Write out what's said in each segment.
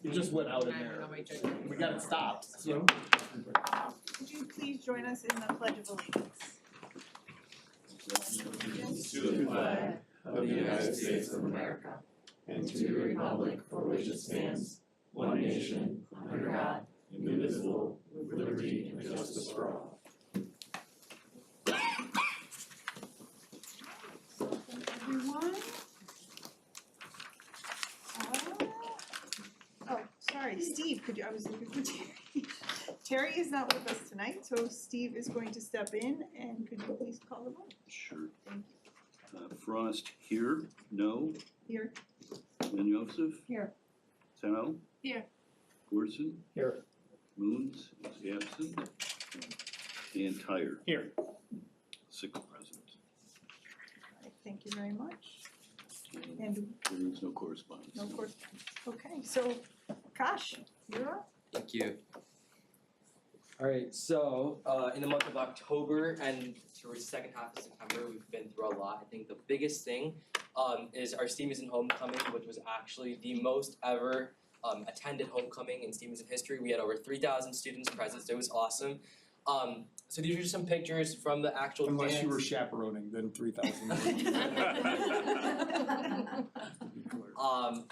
It just went out in there. We got it stopped. So. Would you please join us in the Pledge of Allegiance? To the flag of the United States of America, and to the republic for which it stands, one nation, under God, indivisible, with liberty and justice for all. Everyone? Oh, sorry, Steve, I was looking for Terry. Terry is not with us tonight, so Steve is going to step in, and could you please call the roll? Sure. Thank Frost here, no. Here. Ben Joseph? Here. Tao? Here. Gorson? Here. Moons is absent. And Tyre? Here. 6 present. All right, thank you very much. And There is no correspondence. no correspondence. Okay, so Akash, you're up. Thank you. All right, so in the month of October and towards the second half of September, we've been through a lot. I think the biggest thing is our Stevenson homecoming, which was actually the most ever attended homecoming in Stevenson history. We had over 3,000 students present, so it was awesome. So these are just some pictures from the actual Unless dance. you were chaperoning, then 3,000.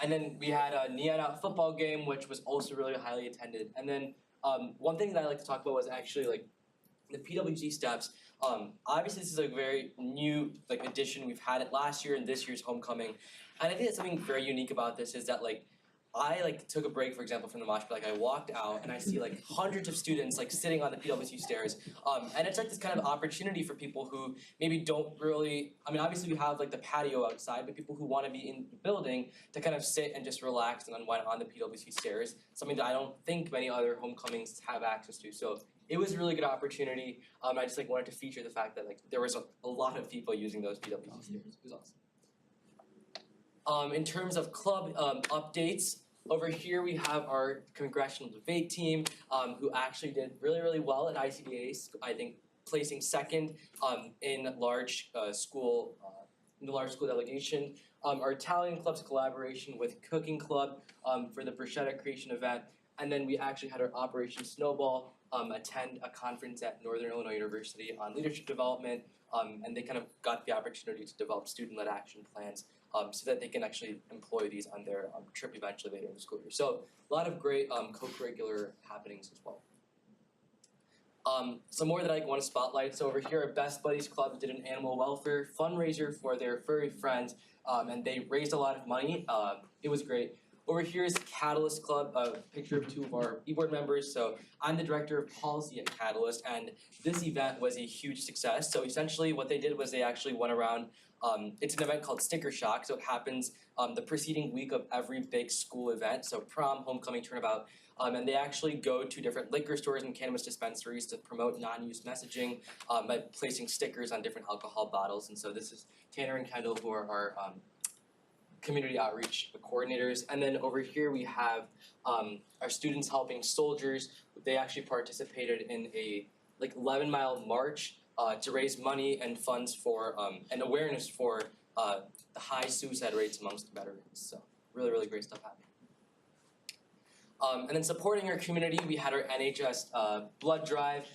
And then we had a Neon football game, which was also really highly attended. And then one thing that I like to talk about was actually like the PWG steps. Obviously, this is a very new addition. We've had it last year and this year's homecoming, and I think that something very unique about this is that I took a break, for example, from the mosh pit. I walked out and I see hundreds of students sitting on the PWC stairs, and it's this kind of opportunity for people who maybe don't really. I mean, obviously we have the patio outside, but people who want to be in the building to kind of sit and just relax and unwind on the PWC stairs, something that I don't think many other homecomings have access to. So it was a really good opportunity. I just wanted to feature the fact that there was a lot of people using those PWC stairs. It was awesome. In terms of club updates. Over here we have our congressional debate team who actually did really, really well at ICDA, I think placing second in large school delegation. Our Italian club's collaboration with Cooking Club for the bruschetta creation event. And then we actually had our Operation Snowball attend a conference at Northern Illinois University on leadership development, and they kind of got the opportunity to develop student-led action plans so that they can actually employ these on their trip eventually later in the school year. So a lot of great co-curricular happenings as well. Some more that I want to spotlight. So over here, our Best Buddies Club did an animal welfare fundraiser for their furry friends, and they raised a lot of money. It was great. Over here is Catalyst Club, a picture of 2 of our e-board members. So I'm the director of policy at Catalyst, and this event was a huge success. So essentially what they did was they actually went around. It's an event called Sticker Shock, so it happens the preceding week of every big school event, so prom, homecoming, turnabout, and they actually go to different liquor stores and cannabis dispensaries to promote non-use messaging by placing stickers on different alcohol bottles. And so this is Tanner and Kendall, who are our community outreach coordinators. And then over here we have our students helping soldiers. They actually participated in a 11-mile march to raise money and funds for and awareness for the high suicide rates amongst veterans. So really, really great stuff happening. And then supporting our community, we had our NHS blood drive,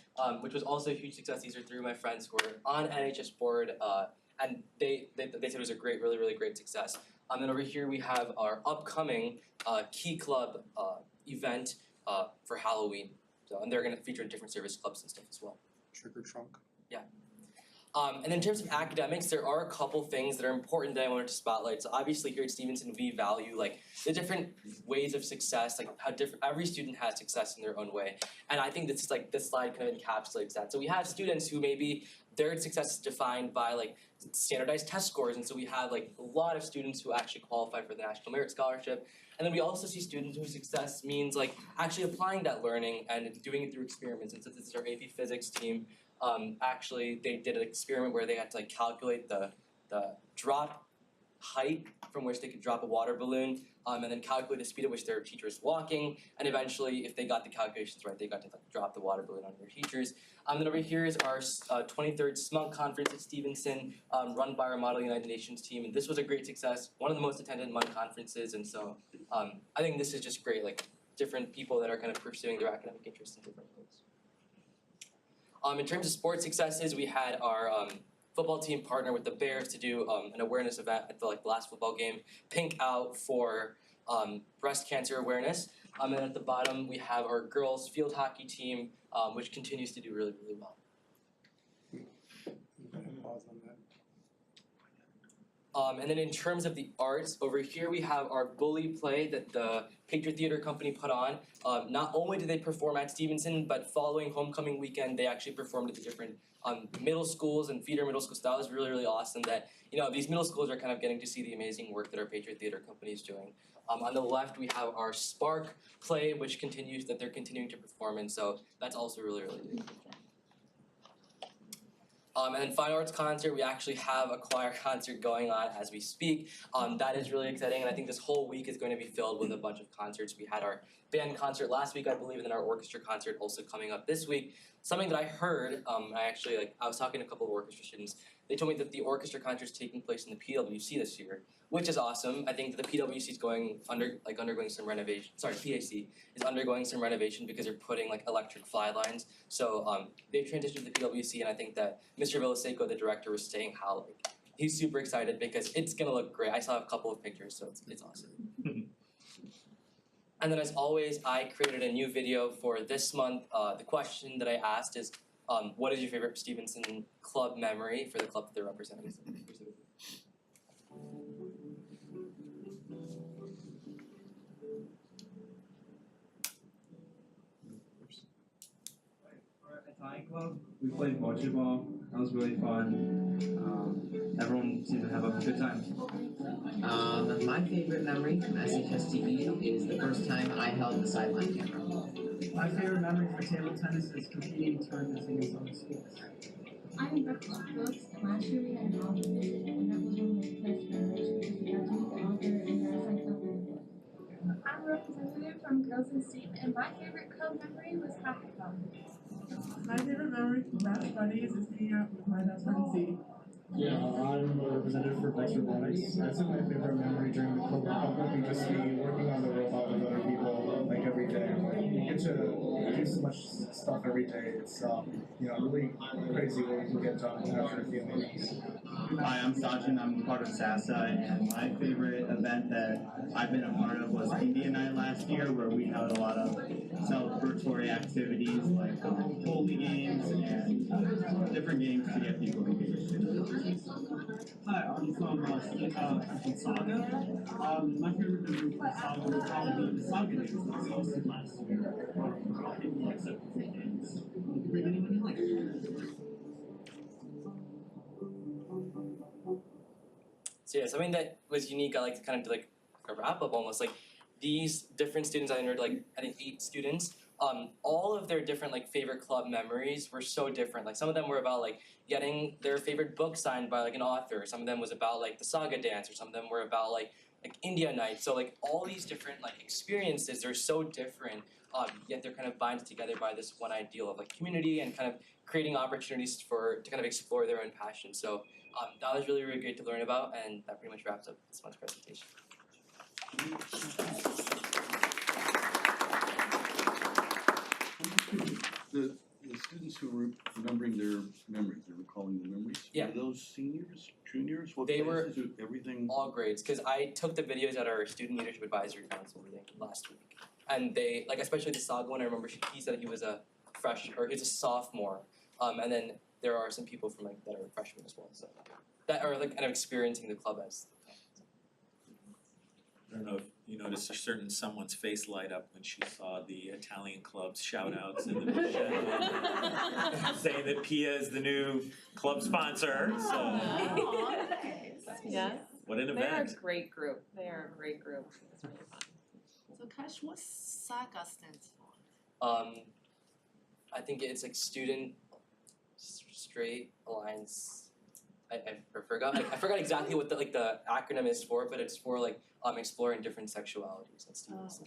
which was also a huge success. These are 3 of my friends who are on NHS board, and they said it was a great, really, really great success. And then over here we have our upcoming Key Club event for Halloween. So, and they're going to feature different service clubs and stuff as well. Trick or trunk. Yeah. And in terms of academics, there are a couple things that are important that I wanted to spotlight. So obviously here at Stevenson, we value the different ways of success, how different every student has success in their own way. And I think this is this slide kind of encapsulates that. So we have students who maybe their success is defined by standardized test scores, and so we have a lot of students who actually qualify for the National Merit Scholarship. And then we also see students whose success means actually applying that learning and doing it through experiments. And so this is our AP Physics team. Actually, they did an experiment where they had to calculate the drop height from which they could drop a water balloon, and then calculate the speed at which their teacher is walking, and eventually, if they got the calculations right, they got to drop the water balloon on their teachers. Then over here is our 23rd SMUG conference at Stevenson, run by our Model United Nations team, and this was a great success, one of the most attended MUN conferences, and so I think this is just great, like different people that are kind of pursuing their academic interests in different ways. In terms of sports successes, we had our football team partner with the Bears to do an awareness event at the last football game, Pink Out for breast cancer awareness. And at the bottom, we have our girls field hockey team, which continues to do really, really well. Pause on that. And then in terms of the arts, over here we have our Bully play that the Patriot Theater Company put on. Not only did they perform at Stevenson, but following homecoming weekend, they actually performed at the different middle schools and feeder middle school style. It was really, really awesome that, these middle schools are kind of getting to see the amazing work that our Patriot Theater Company is doing. On the left, we have our Spark play, which they're continuing to perform in, so that's also really, really good. And then Fine Arts Concert, we actually have a choir concert going on as we speak. That is really exciting, and I think this whole week is going to be filled with a bunch of concerts. We had our band concert last week, I believe, and then our orchestra concert also coming up this week. Something that I heard, I was talking to a couple of orchestra students. They told me that the orchestra concert is taking place in the PWC this year, which is awesome. I think that the PWC is undergoing some renovation. Sorry, PAC is undergoing some renovation because they're putting electric fly lines. So they've transitioned to the PWC, and I think that Mr. Villaseco, the director, was saying how he's super excited because it's gonna look great. I saw a couple of pictures, so it's awesome. And then as always, I created a new video for this month. The question that I asked is, what is your favorite Stevenson club memory for the club that they're representing? Adlai Club, we played bocce ball. That was really fun. Everyone seemed to have a good time. My favorite memory from SHSTE is the first time I held the sideline camera. My favorite memory for table tennis is competing tournaments against other schools. I'm Breakfast with Books, and last year we had an author visit, and that was one of my best memories because we got to meet the author and got a signed copy of the book. I'm a representative from Girls and Steam, and my favorite club memory was Happy Club. My favorite memory from Best Buddies is hanging out with my best friend Z. Yeah, I'm a representative for Bex Robotics. That's my favorite memory during the COVID outbreak. We just be working on the robot with other people every day. We get to do so much stuff every day. It's really crazy what we can get done after a few meetings. Hi, I'm Sachin. I'm part of SASA, and my favorite event that I've been a part of was India Night last year, where we held a lot of celebratory activities like holy games and different games to get people engaged. Hi, I'm from Saga. My favorite memory from Saga would probably be the Saga days that we hosted last year. People like 73 games. Bring anyone you like. So yeah, something that was unique, I like to kind of do a wrap up almost, these different students, I entered I think 8 students, all of their different favorite club memories were so different. Some of them were about getting their favorite book signed by an author, some of them was about the Saga dance, or some of them were about India night. So all these different experiences are so different, yet they're kind of binded together by this one ideal of community and kind of creating opportunities to kind of explore their own passion. So that was really, really great to learn about, and that pretty much wraps up this month's presentation. The students who were remembering their memories, they're recalling the memories. Yeah. Were those seniors, juniors? What They were classes? Everything. All grades, because I took the videos at our Student Leadership Advisory Council meeting last week, and they especially the Saga one. I remember he said he was a he's a sophomore, and then there are some people from that are freshmen as well, so that are kind of experiencing the club as. I don't know if you noticed a certain someone's face light up when she saw the Italian club's shout outs in the mission saying that Pia is the new club sponsor. So Yes. What an They're event. a great group. They are a great group. It's really fun. So Kash, what SAGA stands for? I think it's Student Straight Alliance. I forgot exactly what the acronym is for, but it's for exploring different sexualities at Stevenson.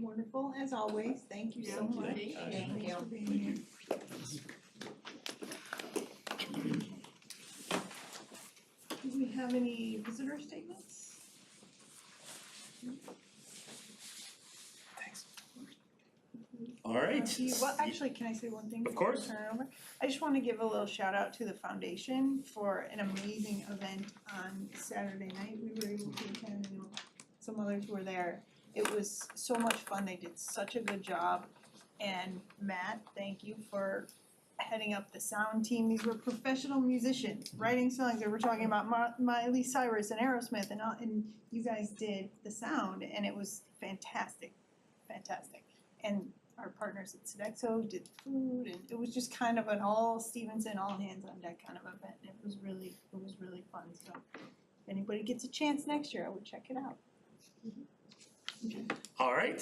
Wonderful, as always, thank you so much. Thank you. Thanks for being here. Do we have any visitor statements? All right. Well, actually, can I say one thing? Of before I course. turn it over? I just wanna give a little shout out to the foundation for an amazing event on Saturday night. We were able to attend, and some others were there. It was so much fun, they did such a good job. And Matt, thank you for heading up the sound team. These were professional musicians, writing songs. They were talking about Miley Cyrus and Aerosmith and you guys did the sound, and it was fantastic, fantastic. And our partners at Sodexo did food, and it was just kind of an all Stevenson, all hands on deck kind of event. It was really fun. So if anybody gets a chance next year, I would check it out. All right.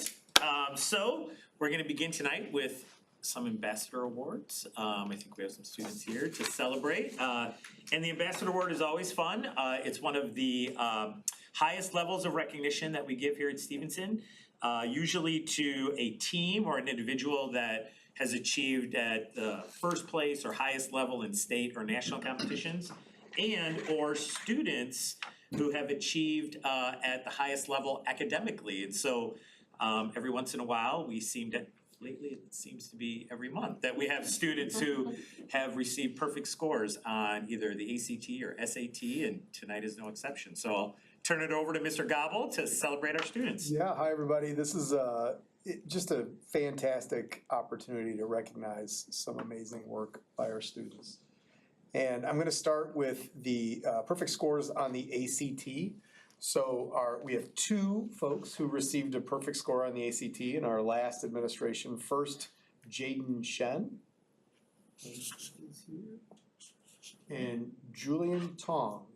So we're going to begin tonight with some ambassador awards. I think we have some students here to celebrate. And the ambassador award is always fun. It's one of the highest levels of recognition that we give here at Stevenson. Usually to a team or an individual that has achieved at the first place or highest level in state or national competitions, and or students who have achieved at the highest level academically. And so every once in a while, lately it seems to be every month, that we have students who have received perfect scores on either the ACT or SAT, and tonight is no exception. So I'll turn it over to Mr. Gobble to celebrate our students. Yeah, hi everybody. This is just a fantastic opportunity to recognize some amazing work by our students. And I'm gonna start with the perfect scores on the ACT. So we have two folks who received a perfect score on the ACT in our last administration. First, Jaden Shen. And Julian Tong.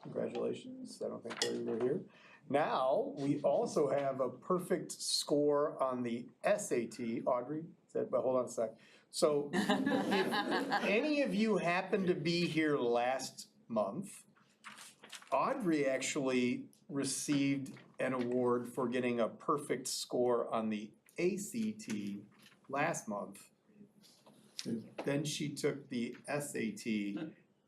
Congratulations, I don't think they were here. Now, we also have a perfect score on the SAT. Audrey, but hold on a sec. So, if any of you happen to be here last month, Audrey actually received an award for getting a perfect score on the ACT last month. Then she took the SAT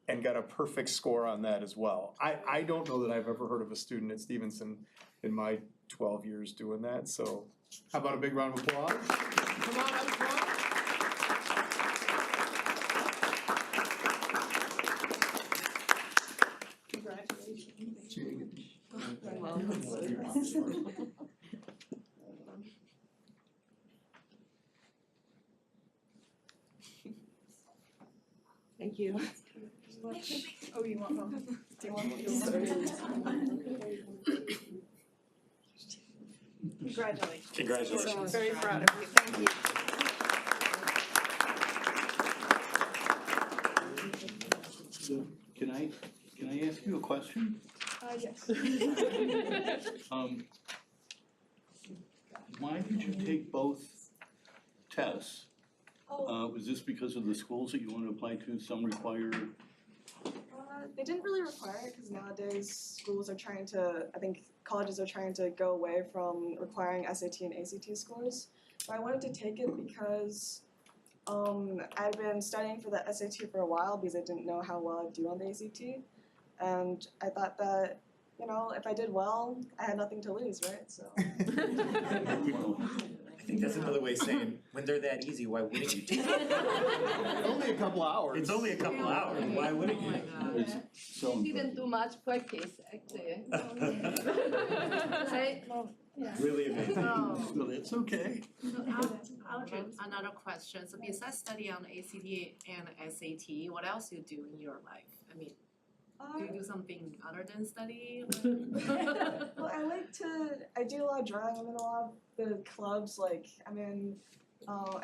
and got a perfect score on that as well. I don't know that I've ever heard of a student at Stevenson in my 12 years doing that, so how about a big round of applause? Come on, have applause. Thank you. Oh, you want one? Do you want one? Congratulations. Congratulations. We're very proud of you. Thank you. So, can I ask you a question? Yes. Why did you take both tests? Was this because of the schools that you want to apply to, some require? They didn't really require it because nowadays schools are trying to, I think colleges are trying to go away from requiring SAT and ACT scores. But I wanted to take it because I'd been studying for the SAT for a while because I didn't know how well I'd do on the ACT. And I thought that, you know, if I did well, I had nothing to lose, right? So. I think that's another way of saying, when they're that easy, why wouldn't you take it? It's only a couple hours. It's only a couple hours, why wouldn't you? They didn't do much practice, actually. Really amazing. Well, it's okay. Audrey, another question. So besides study on ACT and SAT, what else you do in your life? I mean, do you do something other than study? Well, I do a lot of drawing. I'm in a lot of the clubs, like I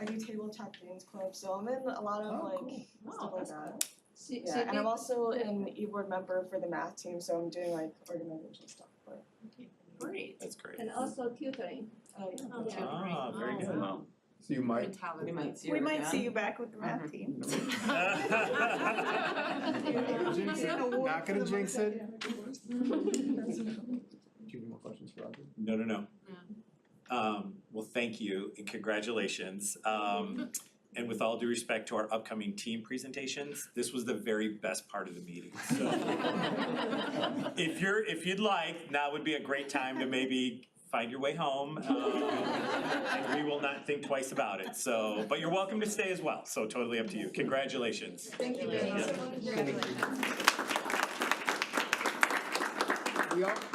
do tabletop games clubs, so I'm in a lot of stuff like that. Yeah, and I'm also an e-board member for the math team, so I'm doing like organization stuff. But Great. That's great. And also tutoring. Tutoring. Very good. Wow. So you might. mentality. We might see you back with the math team. Jinx it. Not gonna jinx it. Do you have more questions for Roger? No. Well, thank you and congratulations. And with all due respect to our upcoming team presentations, this was the very best part of the meeting. So if you'd like, now would be a great time to maybe find your way home. And we will not think twice about it. So, but you're welcome to stay as well. So totally up to you. Congratulations. Thank you.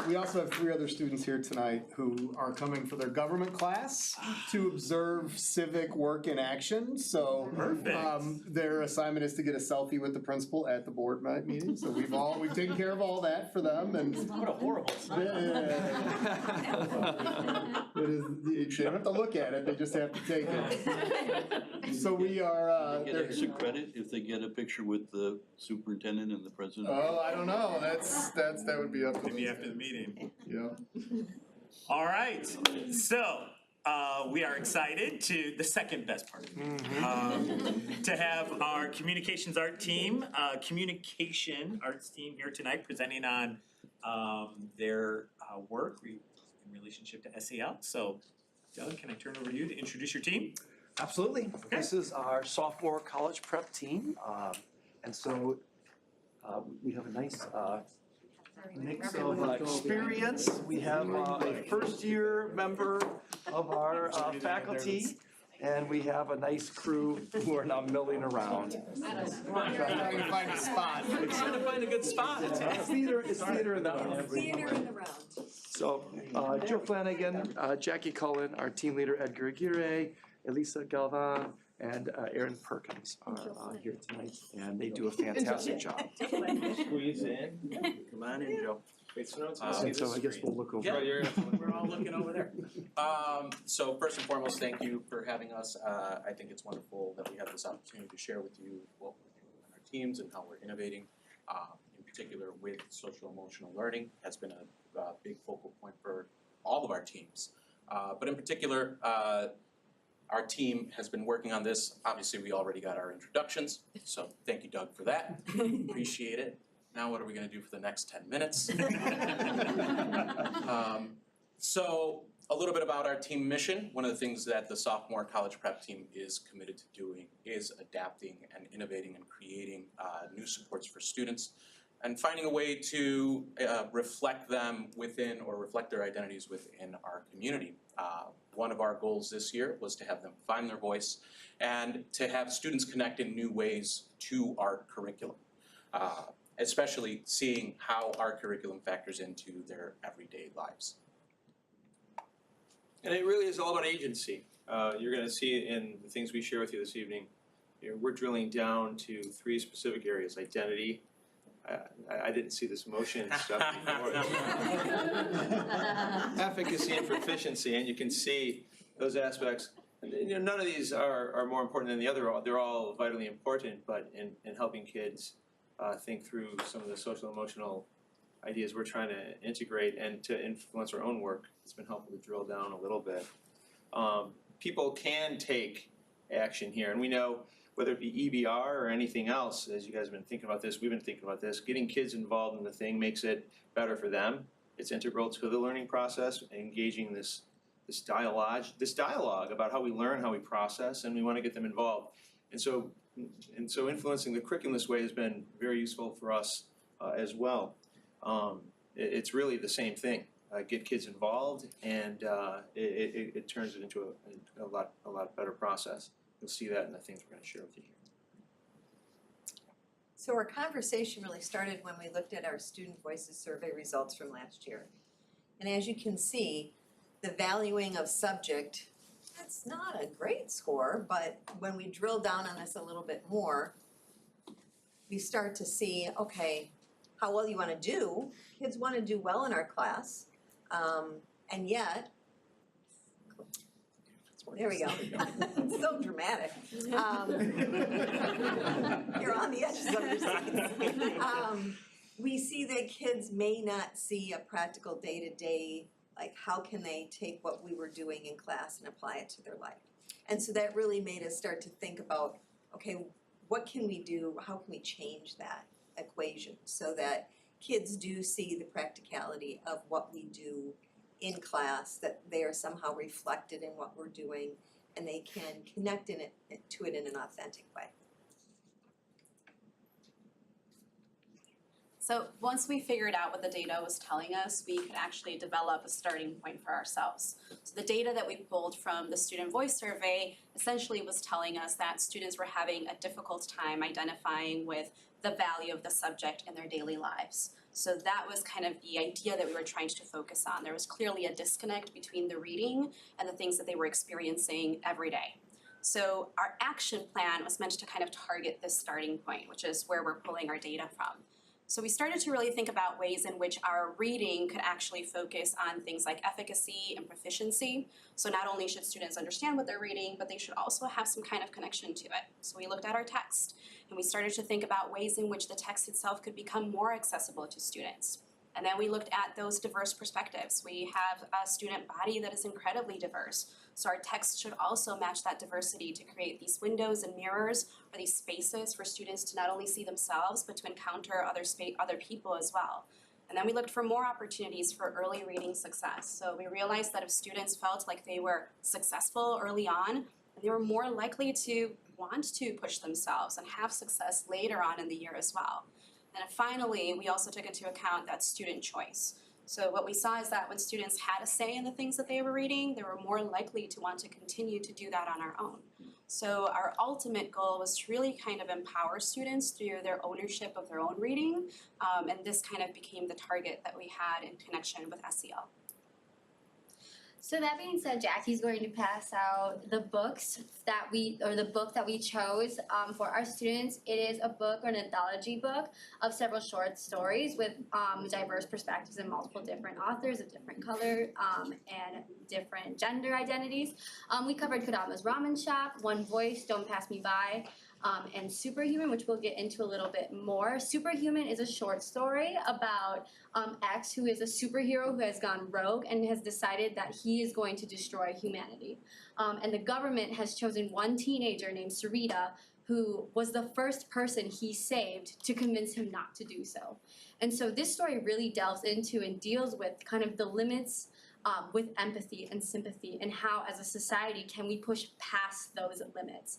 We also have 3 other students here tonight who are coming for their government class to observe civic work in action. So their assignment is to get a selfie with the principal at the board meeting. So we've taken care of all that for them. And what a horrible they don't have to look at it; they just have to take it. So we are. Get extra credit if they get a picture with the superintendent and the president. Oh, I don't know. That would be up to maybe after the meeting. Yeah. All right. So we are excited to the second best part to have our communication arts team here tonight presenting on their work in relationship to SEL. So, Doug, can I turn over to you to introduce your team? Absolutely. Okay. This is our sophomore college prep team. And so we have a nice mix of experience. We have a first-year member of our faculty, and we have a nice crew who are now milling around. Trying to find a spot. Trying to find a good spot. It's theater in the round. Theater in the round. So Joe Flanagan, Jackie Cullen, our team leader Edgar Aguirre, Elisa Galvan, and Aaron Perkins are here tonight, and they do a fantastic job. Squeeze in. Come on in, Joe. And so I guess we'll look over. Yeah, we're all looking over there. So first and foremost, thank you for having us. I think it's wonderful that we have this opportunity to share with you what we're doing on our teams and how we're innovating. In particular with social emotional learning has been a big focal point for all of our teams. But in particular, our team has been working on this. Obviously, we already got our introductions, so thank you, Doug, for that. Appreciate it. Now what are we gonna do for the next 10 minutes? So a little bit about our team mission. One of the things that the sophomore college prep team is committed to doing is adapting and innovating and creating new supports for students and finding a way to reflect them within or reflect their identities within our community. One of our goals this year was to have them find their voice and to have students connect in new ways to our curriculum. Especially seeing how our curriculum factors into their everyday lives. And it really is all about agency. You're going to see in the things we share with you this evening, we're drilling down to 3 specific areas: identity. I didn't see this motion stuff before. Efficacy and proficiency, and you can see those aspects. None of these are more important than the other. They're all vitally important, but in helping kids think through some of the social emotional ideas we're trying to integrate and to influence our own work, it's been helpful to drill down a little bit. People can take action here, and we know whether it be EBR or anything else, as you guys have been thinking about this, we've been thinking about this, getting kids involved in the thing makes it better for them. It's integral to the learning process, engaging this dialogue about how we learn, how we process, and we want to get them involved. And so influencing the curriculum this way has been very useful for us as well. It's really the same thing. Get kids involved, and it turns it into a lot better process. You'll see that in the things we're going to share with you here. So our conversation really started when we looked at our Student Voices survey results from last year. And as you can see, the valuing of subject, that's not a great score, but when we drill down on this a little bit more, we start to see, okay, how well you want to do. Kids want to do well in our class, and yet, there we go. It's so dramatic. You're on the edges of your seats. We see that kids may not see a practical day-to-day, like how can they take what we were doing in class and apply it to their life. And so that really made us start to think about, okay, what can we do, how can we change that equation so that kids do see the practicality of what we do in class, that they are somehow reflected in what we're doing, and they can connect to it in an authentic way. So once we figured out what the data was telling us, we could actually develop a starting point for ourselves. So the data that we pulled from the student voice survey essentially was telling us that students were having a difficult time identifying with the value of the subject in their daily lives. So that was kind of the idea that we were trying to focus on. There was clearly a disconnect between the reading and the things that they were experiencing every day. So our action plan was meant to kind of target this starting point, which is where we're pulling our data from. So we started to really think about ways in which our reading could actually focus on things like efficacy and proficiency. So not only should students understand what they're reading, but they should also have some kind of connection to it. So we looked at our text, and we started to think about ways in which the text itself could become more accessible to students. And then we looked at those diverse perspectives. We have a student body that is incredibly diverse. So our text should also match that diversity to create these windows and mirrors or these spaces for students to not only see themselves, but to encounter other people as well. And then we looked for more opportunities for early reading success. So we realized that if students felt like they were successful early on, they were more likely to want to push themselves and have success later on in the year as well. And finally, we also took into account that student choice. So what we saw is that when students had a say in the things that they were reading, they were more likely to want to continue to do that on our own. So our ultimate goal was to really kind of empower students through their ownership of their own reading, and this kind of became the target that we had in connection with SEL. So that being said, Jackie's going to pass out the books that the book that we chose for our students. It is a book, or an anthology book, of several short stories with diverse perspectives and multiple different authors of different color and different gender identities. We covered Kodama's Ramen Shop, One Voice, Don't Pass Me By, and Superhuman, which we'll get into a little bit more. Superhuman is a short story about X, who is a superhero who has gone rogue and has decided that he is going to destroy humanity. And the government has chosen one teenager named Sarita, who was the first person he saved, to convince him not to do so. And so this story really delves into and deals with kind of the limits with empathy and sympathy, and how as a society can we push past those limits.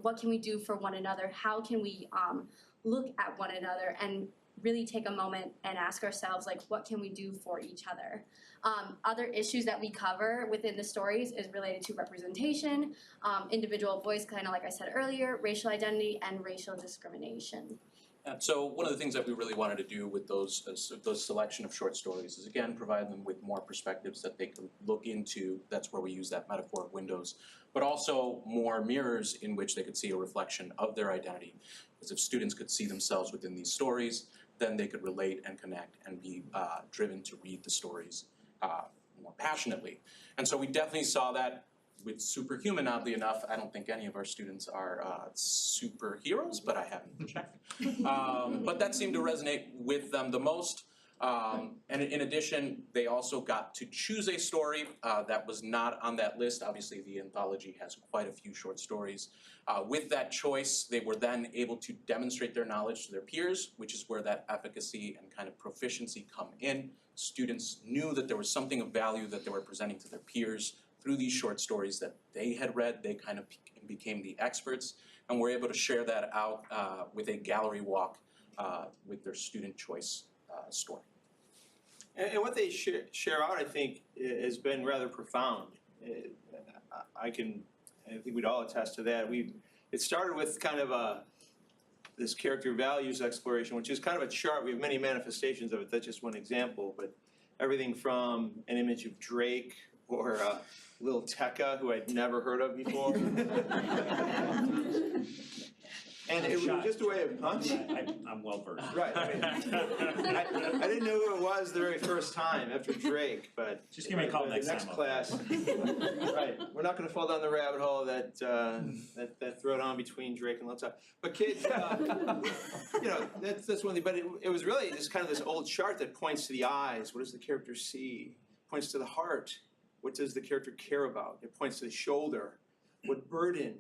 What can we do for one another? How can we look at one another and really take a moment and ask ourselves, like, what can we do for each other? Other issues that we cover within the stories is related to representation, individual voice, kind of like I said earlier, racial identity, and racial discrimination. And so one of the things that we really wanted to do with those selection of short stories is, again, provide them with more perspectives that they can look into. That's where we use that metaphor of windows, but also more mirrors in which they could see a reflection of their identity. Because if students could see themselves within these stories, then they could relate and connect and be driven to read the stories more passionately. And so we definitely saw that with Superhuman. Oddly enough, I don't think any of our students are superheroes, but I haven't checked. But that seemed to resonate with them the most. And in addition, they also got to choose a story that was not on that list. Obviously, the anthology has quite a few short stories. With that choice, they were then able to demonstrate their knowledge to their peers, which is where that efficacy and kind of proficiency come in. Students knew that there was something of value that they were presenting to their peers through these short stories that they had read. They kind of became the experts, and were able to share that out with a gallery walk with their student choice story. And what they share out, I think, has been rather profound. I think we'd all attest to that. It started with kind of this character values exploration, which is kind of a chart. We have many manifestations of it. That's just one example, but everything from an image of Drake or little Tekka, who I'd never heard of before. And it was just a way of, huh? I'm well versed. Right. I didn't know who it was the very first time after Drake, but just give me a call next time. Next class. Right. We're not going to fall down the rabbit hole that throwdown between Drake and Lil. But kids, that's one thing. But it was really just kind of this old chart that points to the eyes. What does the character see? Points to the heart. What does the character care about? It points to the shoulder. what burden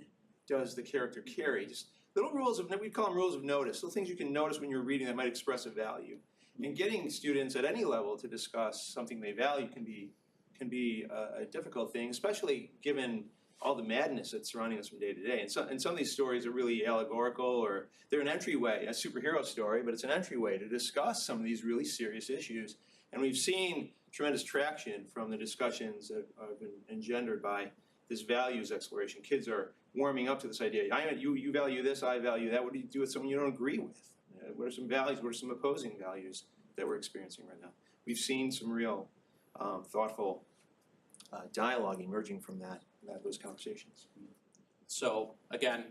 does the character carry? Just little rules of, we call them rules of notice, little things you can notice when you're reading that might express a value. And getting students at any level to discuss something they value can be a difficult thing, especially given all the madness that's surrounding us from day to day. And some of these stories are really allegorical, or they're an entryway, a superhero story, but it's an entryway to discuss some of these really serious issues. And we've seen tremendous traction from the discussions that have been engendered by this values exploration. Kids are warming up to this idea. You value this, I value that. What do you do with someone you don't agree with? What are some values? What are some opposing values that we're experiencing right now? We've seen some real thoughtful dialogue emerging from those conversations. So again,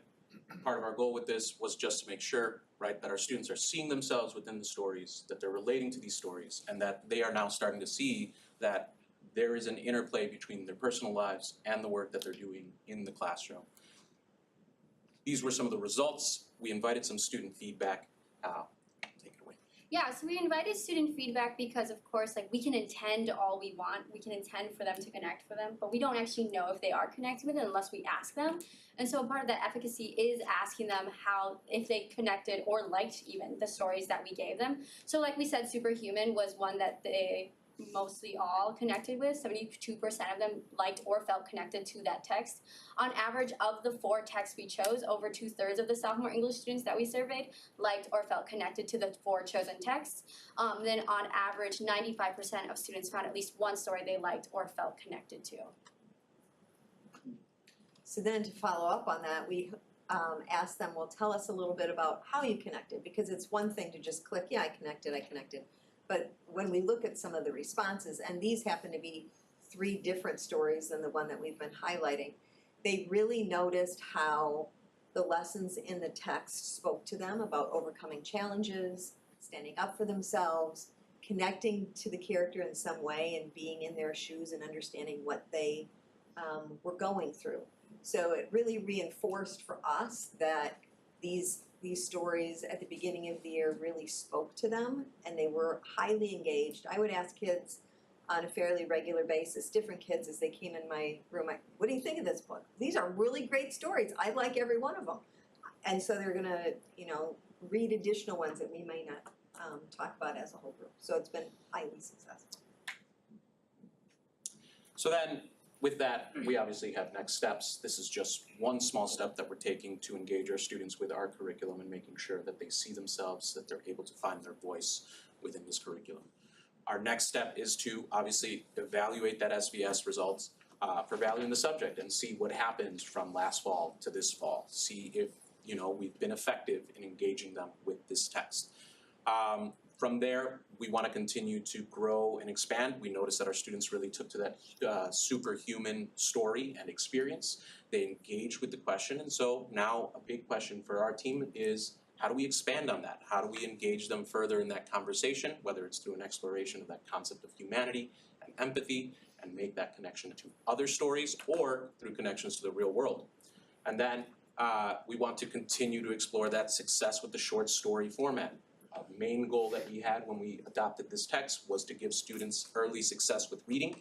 part of our goal with this was just to make sure, right, that our students are seeing themselves within the stories, that they're relating to these stories, and that they are now starting to see that there is an interplay between their personal lives and the work that they're doing in the classroom. These were some of the results. We invited some student feedback. Take it away. Yeah, so we invited student feedback because, of course, like, we can intend all we want. We can intend for them to connect with them, but we don't actually know if they are connected with it unless we ask them. And so part of that efficacy is asking them if they connected or liked even the stories that we gave them. So like we said, Superhuman was one that they mostly all connected with. 72% of them liked or felt connected to that text. On average, of the 4 texts we chose, over 2/3 of the sophomore English students that we surveyed liked or felt connected to the 4 chosen texts. Then on average, 95% of students found at least one story they liked or felt connected to. So then to follow up on that, we asked them, well, tell us a little bit about how you connected, because it's one thing to just click, yeah, I connected. But when we look at some of the responses, and these happen to be 3 different stories than the one that we've been highlighting, they really noticed how the lessons in the text spoke to them about overcoming challenges, standing up for themselves, connecting to the character in some way and being in their shoes and understanding what they were going through. So it really reinforced for us that these stories at the beginning of the year really spoke to them, and they were highly engaged. I would ask kids on a fairly regular basis, different kids as they came in my room, what do you think of this book? These are really great stories. I like every one of them. And so they're gonna, read additional ones that we may not talk about as a whole group. So it's been highly successful. So then, with that, we obviously have next steps. This is just one small step that we're taking to engage our students with our curriculum and making sure that they see themselves, that they're able to find their voice within this curriculum. Our next step is to obviously evaluate that SVS results for value in the subject and see what happened from last fall to this fall. See if we've been effective in engaging them with this text. From there, we want to continue to grow and expand. We noticed that our students really took to that superhuman story and experience. They engaged with the question, and so now a big question for our team is, how do we expand on that? How do we engage them further in that conversation, whether it's through an exploration of that concept of humanity and empathy, and make that connection to other stories, or through connections to the real world? And then we want to continue to explore that success with the short story format. A main goal that we had when we adopted this text was to give students early success with reading.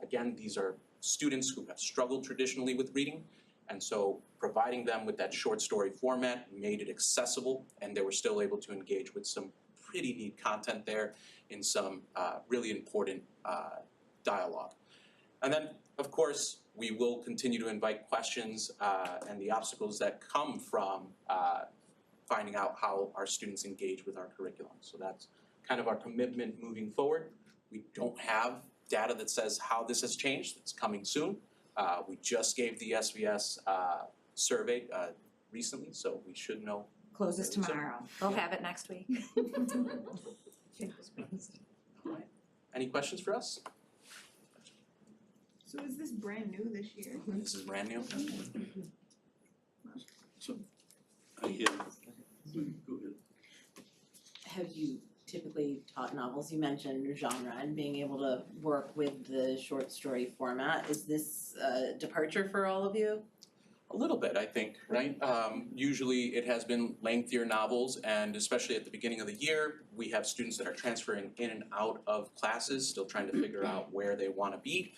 Again, these are students who have struggled traditionally with reading, and so providing them with that short story format made it accessible, and they were still able to engage with some pretty neat content there in some really important dialogue. And then, of course, we will continue to invite questions and the obstacles that come from finding out how our students engage with our curriculum. So that's kind of our commitment moving forward. We don't have data that says how this has changed. It's coming soon. We just gave the SVS survey recently, so we should know. Closes soon. tomorrow. They'll have it next week. All right. Any questions for us? So is this brand new this year? This is brand new. So, go ahead. Have you typically taught novels? You mentioned genre and being able to work with the short story format. Is this a departure for all of you? A little bit, I think, right? Usually it has been lengthier novels, and especially at the beginning of the year, we have students that are transferring in and out of classes, still trying to figure out where they want to be,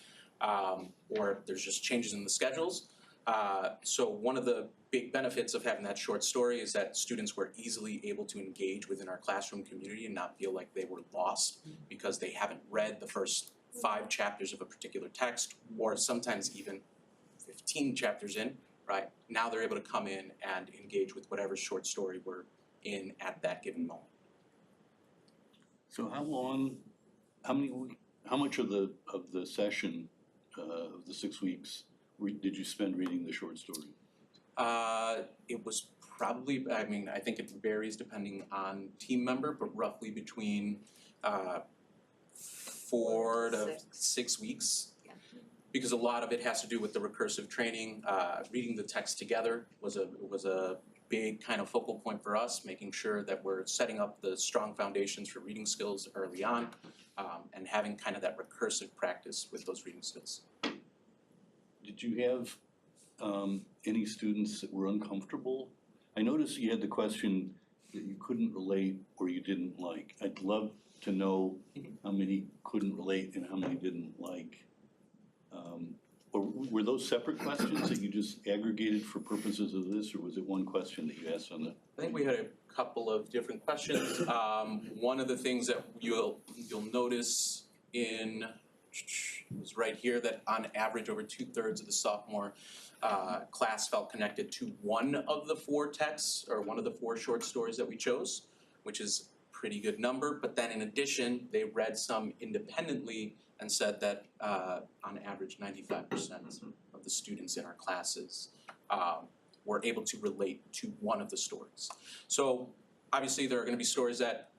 or there's just changes in the schedules. So one of the big benefits of having that short story is that students were easily able to engage within our classroom community and not feel like they were lost because they haven't read the first 5 chapters of a particular text, or sometimes even 15 chapters in, right? Now they're able to come in and engage with whatever short story we're in at that given moment. So how much of the session, of the 6 weeks, did you spend reading the short story? It was probably, I mean, I think it varies depending on team member, but roughly between 4 to 6 weeks. Because a lot of it has to do with the recursive training. Reading the text together was a big kind of focal point for us, making sure that we're setting up the strong foundations for reading skills early on, and having kind of that recursive practice with those reading skills. Did you have any students that were uncomfortable? I noticed you had the question that you couldn't relate or you didn't like. I'd love to know how many couldn't relate and how many didn't like. Or were those separate questions that you just aggregated for purposes of this, or was it one question that you asked on the? I think we had a couple of different questions. One of the things that you'll notice was right here that on average over 2/3 of the sophomore class felt connected to one of the 4 texts or one of the 4 short stories that we chose, which is a pretty good number. But then in addition, they read some independently and said that on average 95% of the students in our classes were able to relate to one of the stories. So obviously there are going to be stories that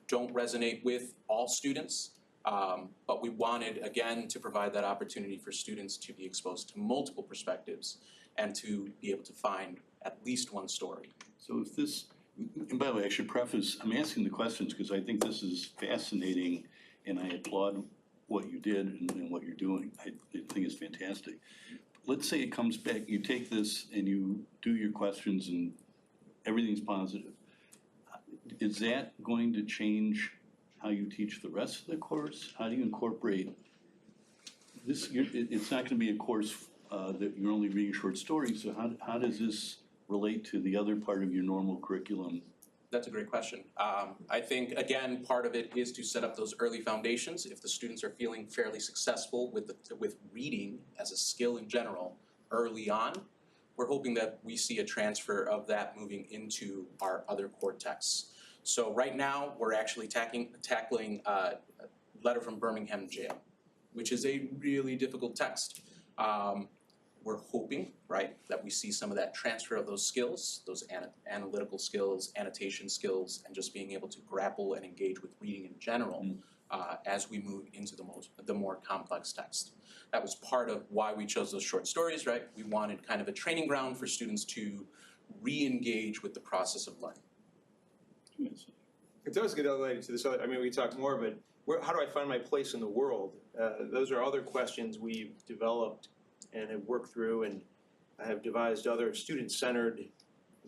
don't resonate with all students, but we wanted again to provide that opportunity for students to be exposed to multiple perspectives and to be able to find at least one story. So if this, and by the way, I should preface, I'm asking the questions because I think this is fascinating and I applaud what you did and what you're doing. I think it's fantastic. Let's say it comes back, you take this and you do your questions and everything's positive. Is that going to change how you teach the rest of the course? How do you incorporate this? It's not going to be a course that you're only reading short stories, so how does this relate to the other part of your normal curriculum? That's a great question. I think, again, part of it is to set up those early foundations. If the students are feeling fairly successful with reading as a skill in general early on, we're hoping that we see a transfer of that moving into our other core texts. So right now, we're actually tackling Letter from Birmingham Jail, which is a really difficult text. We're hoping, right, that we see some of that transfer of those skills, those analytical skills, annotation skills, and just being able to grapple and engage with reading in general as we move into the more complex text. That was part of why we chose those short stories, right? We wanted kind of a training ground for students to re-engage with the process of learning. It does get related to this other, I mean, we talk more, but how do I find my place in the world? Those are other questions we've developed and have worked through, and I have devised other student-centered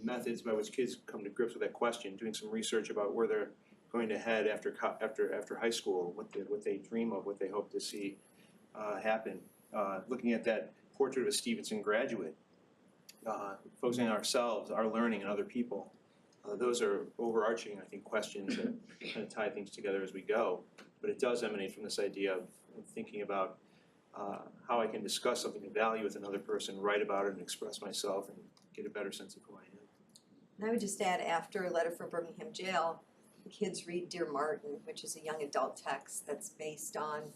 methods by which kids come to grips with that question, doing some research about where they're going to head after high school, what they dream of, what they hope to see happen. Looking at that portrait of a Stevenson graduate, focusing on ourselves, our learning, and other people. Those are overarching, I think, questions that kind of tie things together as we go. But it does emanate from this idea of thinking about how I can discuss something of value with another person, write about it, and express myself, and get a better sense of who I am. And I would just add, after a Letter from Birmingham Jail, the kids read Dear Martin, which is a young adult text that's based on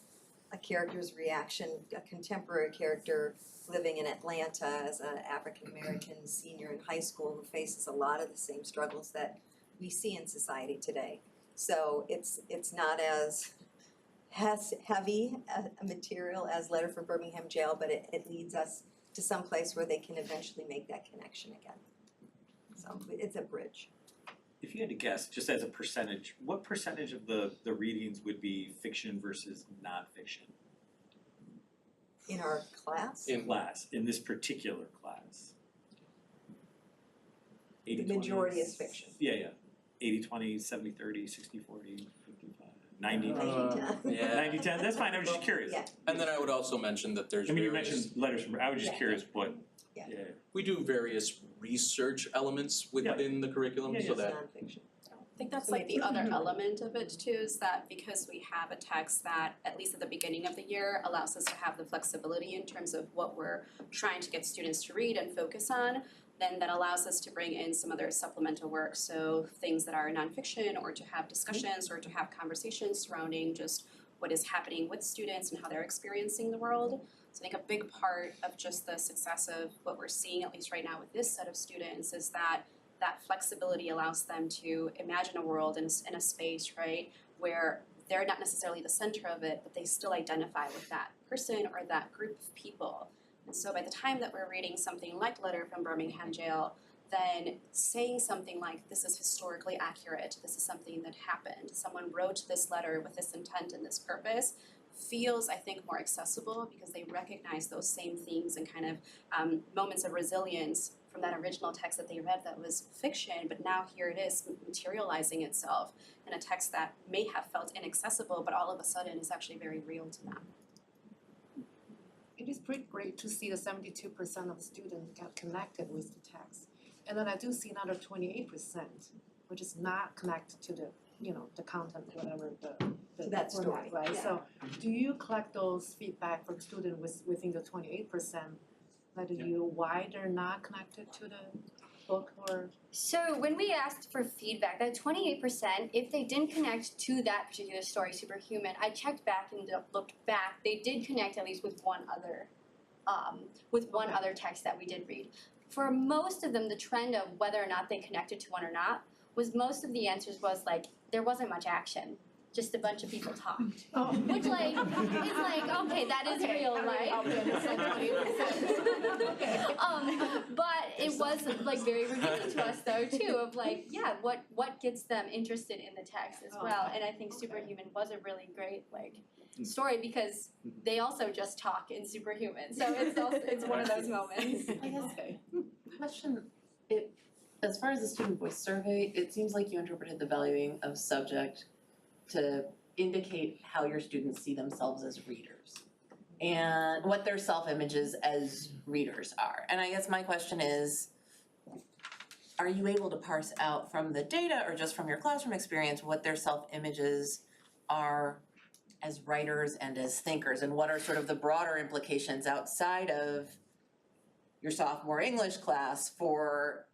a character's reaction, a contemporary character living in Atlanta as an African-American senior in high school who faces a lot of the same struggles that we see in society today. So it's not as heavy a material as Letter from Birmingham Jail, but it leads us to some place where they can eventually make that connection again. So it's a bridge. If you had to guess, just as a percentage, what percentage of the readings would be fiction versus nonfiction? In our class? In this particular class. The majority is fiction. Yeah. 80-20, 70-30, 60-40, 55, 90-10. Yeah. 90-10, that's fine, I was just curious. Yeah. And then I would also mention that there's I mean, you mentioned letters from, I was just curious what. Yeah. we do various research elements within the curriculum so that. I think that's like the other element of it too, is that because we have a text that, at least at the beginning of the year, allows us to have the flexibility in terms of what we're trying to get students to read and focus on, then that allows us to bring in some other supplemental work, so things that are nonfiction, or to have discussions, or to have conversations surrounding just what is happening with students and how they're experiencing the world. So I think a big part of just the success of what we're seeing, at least right now with this set of students, is that flexibility allows them to imagine a world in a space, right, where they're not necessarily the center of it, but they still identify with that person or that group of people. And so by the time that we're reading something like Letter from Birmingham Jail, then saying something like, this is historically accurate, this is something that happened, someone wrote this letter with this intent and this purpose, feels, I think, more accessible because they recognize those same themes and kind of moments of resilience from that original text that they read that was fiction, but now here it is materializing itself in a text that may have felt inaccessible, but all of a sudden is actually very real to them. It is pretty great to see the 72% of the students got connected with the text. And then I do see another 28%, which is not connected to the content, whatever the That format, story, right? yeah. So do you collect those feedback from students within the 28%? That why they're not connected to the book or? So when we asked for feedback, that 28%, if they didn't connect to that particular story, Superhuman, I checked back and looked back, they did connect at least with one other text that we did read. For most of them, the trend of whether or not they connected to one or not was most of the answers was like, there wasn't much action. Just a bunch of people talked. Which like, is like, okay, that is real life. But it was like very revealing to us though too, of like, yeah, what gets them interested in the text as well. And I think Superhuman was a really great like story because they also just talk in Superhuman. So it's one of those moments. I guess, question, as far as the student voice survey, it seems like you interpreted the valuing of subject to indicate how your students see themselves as readers and what their self-images as readers are. And I guess my question is, are you able to parse out from the data or just from your classroom experience what their self-images are as writers and as thinkers, and what are sort of the broader implications outside of your sophomore English class for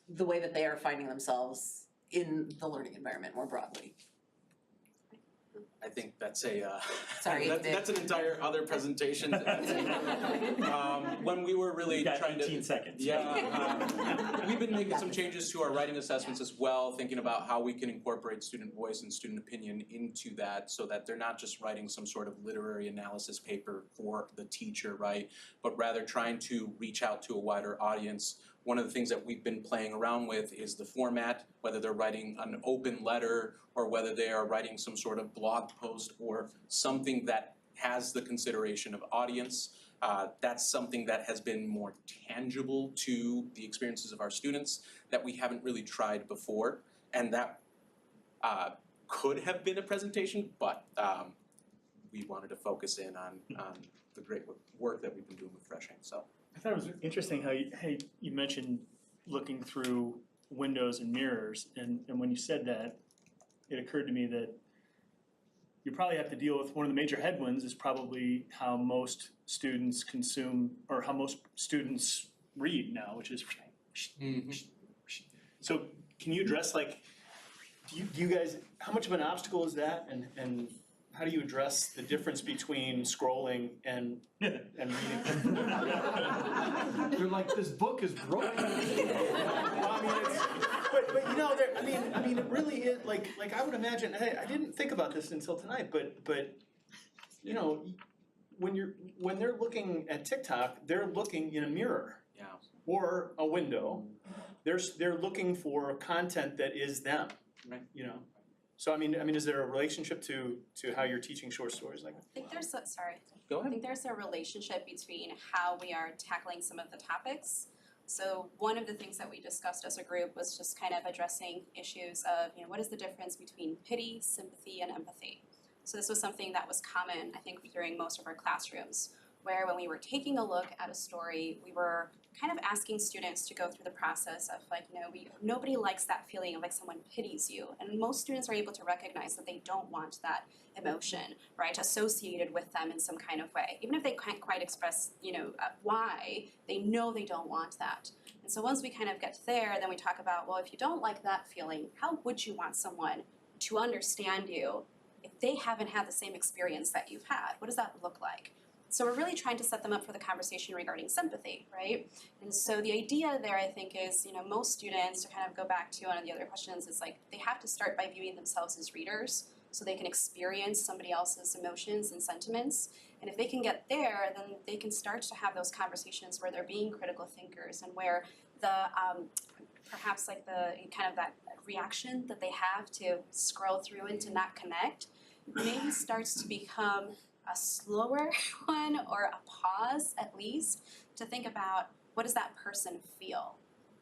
the way that they are finding themselves in the learning environment more broadly? I think that's a Sorry, that's an entire other presentation. When we were really trying to 18 seconds. We've been making some changes to our writing assessments as well, thinking about how we can incorporate student voice and student opinion into that so that they're not just writing some sort of literary analysis paper for the teacher, right? But rather trying to reach out to a wider audience. One of the things that we've been playing around with is the format, whether they're writing an open letter or whether they are writing some sort of blog post or something that has the consideration of audience. That's something that has been more tangible to the experiences of our students that we haven't really tried before. And that could have been a presentation, but we wanted to focus in on the great work that we've been doing with Fresh Ink. So. I thought it was interesting how you mentioned looking through windows and mirrors, and when you said that, it occurred to me that you probably have to deal with one of the major headwinds is probably how most students consume or how most students read now, which is so can you address like do you guys, how much of an obstacle is that, and how do you address the difference between scrolling and reading? You're like, this book is broken. Well, I mean, but you know, I mean, it really is like I would imagine. Hey, I didn't think about this until tonight, but you know, when they're looking at TikTok, they're looking in a mirror or a window. They're looking for content that is them. Right. You know. So I mean, is there a relationship to how you're teaching short stories like that? I think there's Go ahead. I think there's a relationship between how we are tackling some of the topics. So one of the things that we discussed as a group was just kind of addressing issues of, what is the difference between pity, sympathy, and empathy. So this was something that was common, I think, during most of our classrooms, where when we were taking a look at a story, we were kind of asking students to go through the process of like, nobody likes that feeling of like someone pities you. And most students are able to recognize that they don't want that emotion, right, associated with them in some kind of way. Even if they can't quite express, why, they know they don't want that. And so once we kind of get there, then we talk about, well, if you don't like that feeling, how would you want someone to understand you if they haven't had the same experience that you've had? What does that look like? So we're really trying to set them up for the conversation regarding sympathy, right? And so the idea there, I think, is, most students, to kind of go back to one of the other questions, is like they have to start by viewing themselves as readers so they can experience somebody else's emotions and sentiments. And if they can get there, then they can start to have those conversations where they're being critical thinkers and where the perhaps like the kind of that reaction that they have to scroll through and to not connect maybe starts to become a slower one, or a pause at least, to think about what does that person feel.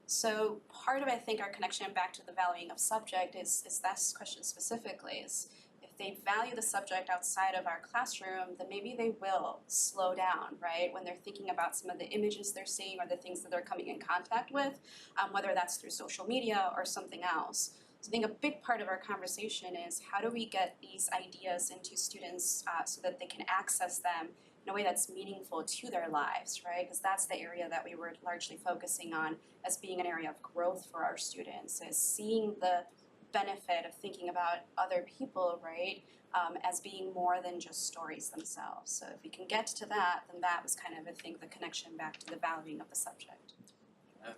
So part of, I think, our connection back to the valuing of subject is this question specifically, is if they value the subject outside of our classroom, then maybe they will slow down, right, when they're thinking about some of the images they're seeing or the things that they're coming in contact with, whether that's through social media or something else. So I think a big part of our conversation is how do we get these ideas into students so that they can access them in a way that's meaningful to their lives, right? Because that's the area that we were largely focusing on as being an area of growth for our students, is seeing the benefit of thinking about other people, right, as being more than just stories themselves. So if we can get to that, then that was kind of, I think, the connection back to the valuing of the subject.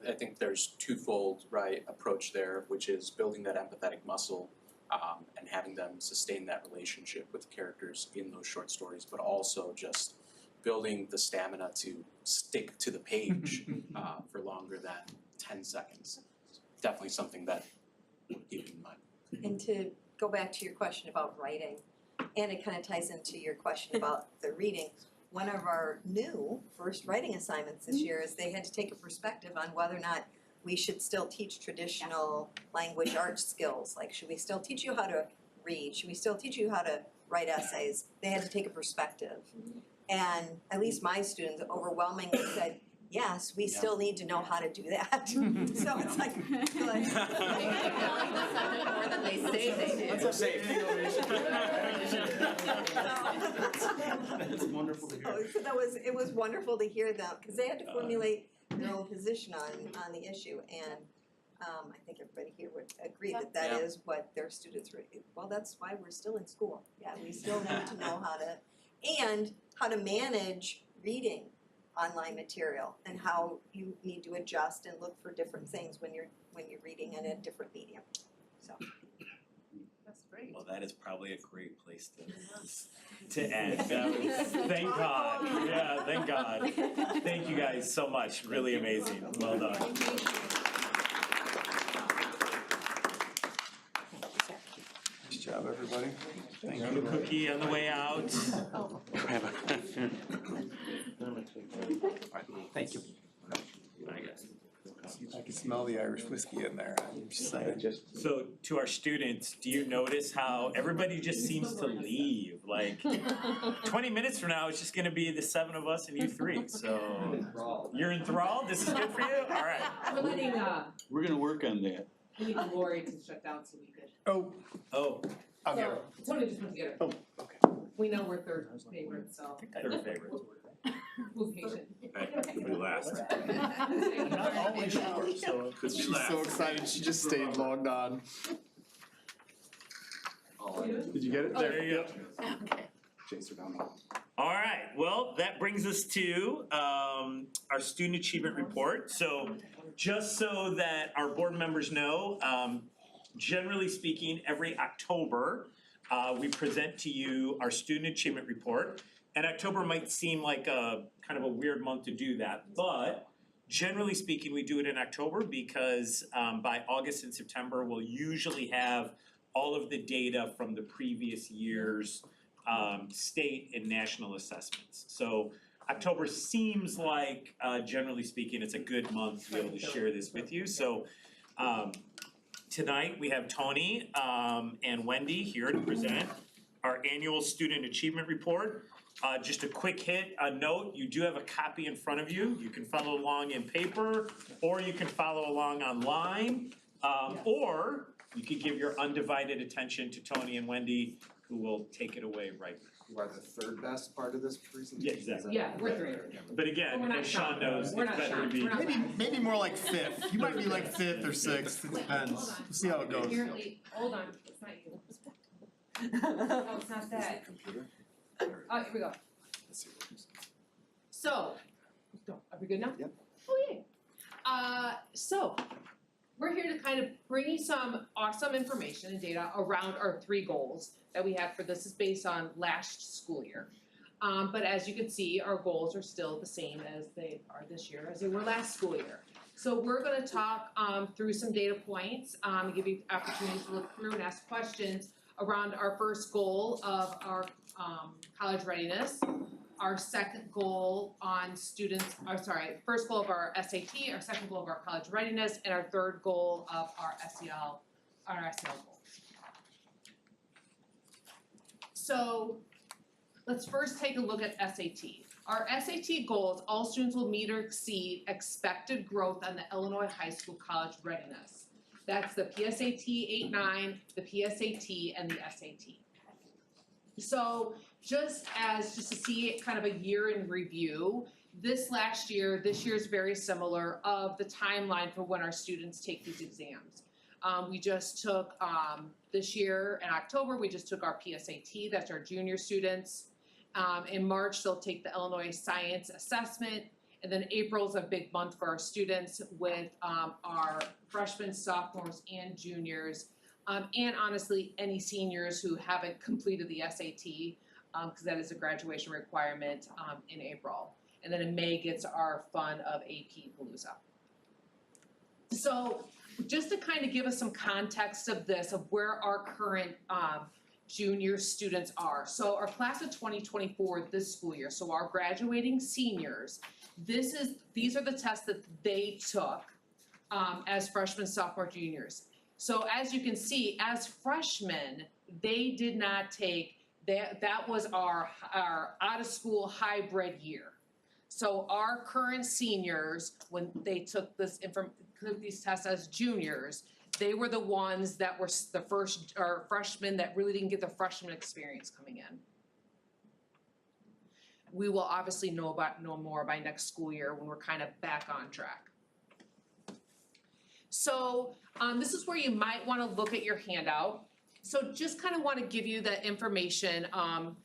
I think there's twofold, right, approach there, which is building that empathetic muscle and having them sustain that relationship with the characters in those short stories, but also just building the stamina to stick to the page for longer than 10 seconds. Definitely something that we'll keep in mind. And to go back to your question about writing, and it kind of ties into your question about the reading, one of our new first writing assignments this year is they had to take a perspective on whether or not we should still teach traditional language arts skills. Like, should we still teach you how to read? Should we still teach you how to write essays? They had to take a perspective. And at least my students overwhelmingly said, yes, we still need to know how to do that. So it's like, good. More than they say they do. That's a safe. It's wonderful to hear. So it was wonderful to hear them, because they had to formulate their own position on the issue, and I think everybody here would agree that that is what their students were, well, that's why we're still in school. Yeah, we still need to know how to manage reading online material, and how you need to adjust and look for different things when you're reading in a different medium. So That's great. Well, that is probably a great place to end. Thank God. Yeah, thank God. Thank you guys so much. Really amazing. Well done. Nice job, everybody. Thank Grab you. a cookie on the way out. Thank you. I can smell the Irish whiskey in there. I'm just saying. So to our students, do you notice how everybody just seems to leave? Like 20 minutes from now, it's just gonna be the 7 of us and you 3. So you're enthralled? This is good for you? All right. We're letting, We're gonna work on that. we need Lori to shut down so we could. Oh, I'll get So, it. it's one of just put together. Oh, okay. We know we're third favorite, so. Third favorite. Who's patient? We last. I'm not always sure, so it could be She's last. so excited, she just stayed logged on. Did you get it? There you go. Okay. Chase her down. All right, well, that brings us to our student achievement report. So just so that our board members know, generally speaking, every October, we present to you our student achievement report. And October might seem like a kind of a weird month to do that, but generally speaking, we do it in October because by August and September, we'll usually have all of the data from the previous year's state and national assessments. So October seems like, generally speaking, it's a good month to be able to share this with you. So tonight we have Tony and Wendy here to present our annual student achievement report. Just a quick a note, you do have a copy in front of you. You can follow along in paper, or you can follow along online. Or you could give your undivided attention to Tony and Wendy, who will take it away right now. Who are the third best part of this presentation? Yeah, exactly. Yeah, we're three. But again, as Sean knows, it's better to be. Maybe more like fifth. You might be like fifth or sixth, it depends. We'll see how it goes. Apparently, hold on, it's not you. Oh, it's not that. Oh, here we go. So, are we good now? Yep. Oh, yay. So, we're here to kind of bring you some awesome information and data around our 3 goals that we had for this. Is based on last school year. But as you can see, our goals are still the same as they are this year, as they were last school year. So we're gonna talk through some data points, give you opportunities to look through and ask questions around our first goal of our college readiness, our second goal on first goal of our SAT, our second goal of our college readiness, and our third goal of our SEL goals. So let's first take a look at SAT. Our SAT goals, all students will meet or exceed expected growth on the Illinois High School College Readiness. That's the PSAT 8-9, the PSAT, and the SAT. So just to see it kind of a year in review, this year is very similar of the timeline for when our students take these exams. We just took, this year in October, we just took our PSAT, that's our junior students. In March, they'll take the Illinois Science Assessment, and then April's a big month for our students with our freshmen, sophomores, and juniors. And honestly, any seniors who haven't completed the SAT, because that is a graduation requirement in April. And then in May gets our fun of AP Palooza. So just to kind of give us some context of this, of where our current junior students are. So our class of 2024 this school year, so our graduating seniors, these are the tests that they took as freshmen, sophomore, juniors. So as you can see, as freshmen, they did not take, that was our out of school hybrid year. So our current seniors, when they took these tests as juniors, they were the ones that were the first, or freshmen that really didn't get the freshman experience coming in. We will obviously know more by next school year when we're kind of back on track. So this is where you might want to look at your handout. So just kind of want to give you the information of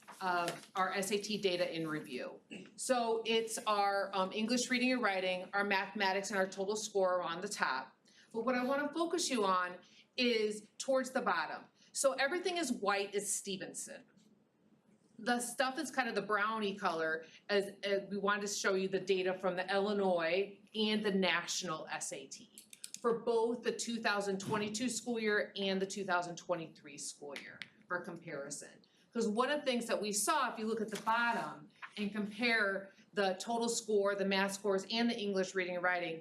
our SAT data in review. So it's our English reading and writing, our mathematics, and our total score on the top. But what I want to focus you on is towards the bottom. So everything is white is Stevenson. The stuff that's kind of the brownie color, as we wanted to show you the data from the Illinois and the national SAT for both the 2022 school year and the 2023 school year for comparison. Because one of the things that we saw, if you look at the bottom and compare the total score, the math scores, and the English reading and writing,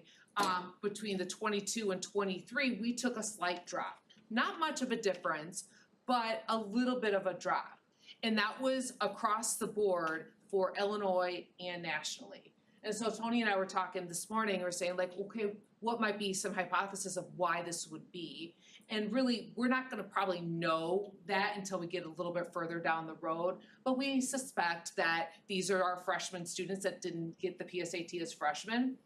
between the 22 and 23, we took a slight drop. Not much of a difference, but a little bit of a drop. And that was across the board for Illinois and nationally. And so Tony and I were talking this morning, we were saying like, okay, what might be some hypothesis of why this would be? And really, we're not gonna probably know that until we get a little bit further down the road, but we suspect that these are our freshman students that didn't get the PSAT as freshmen.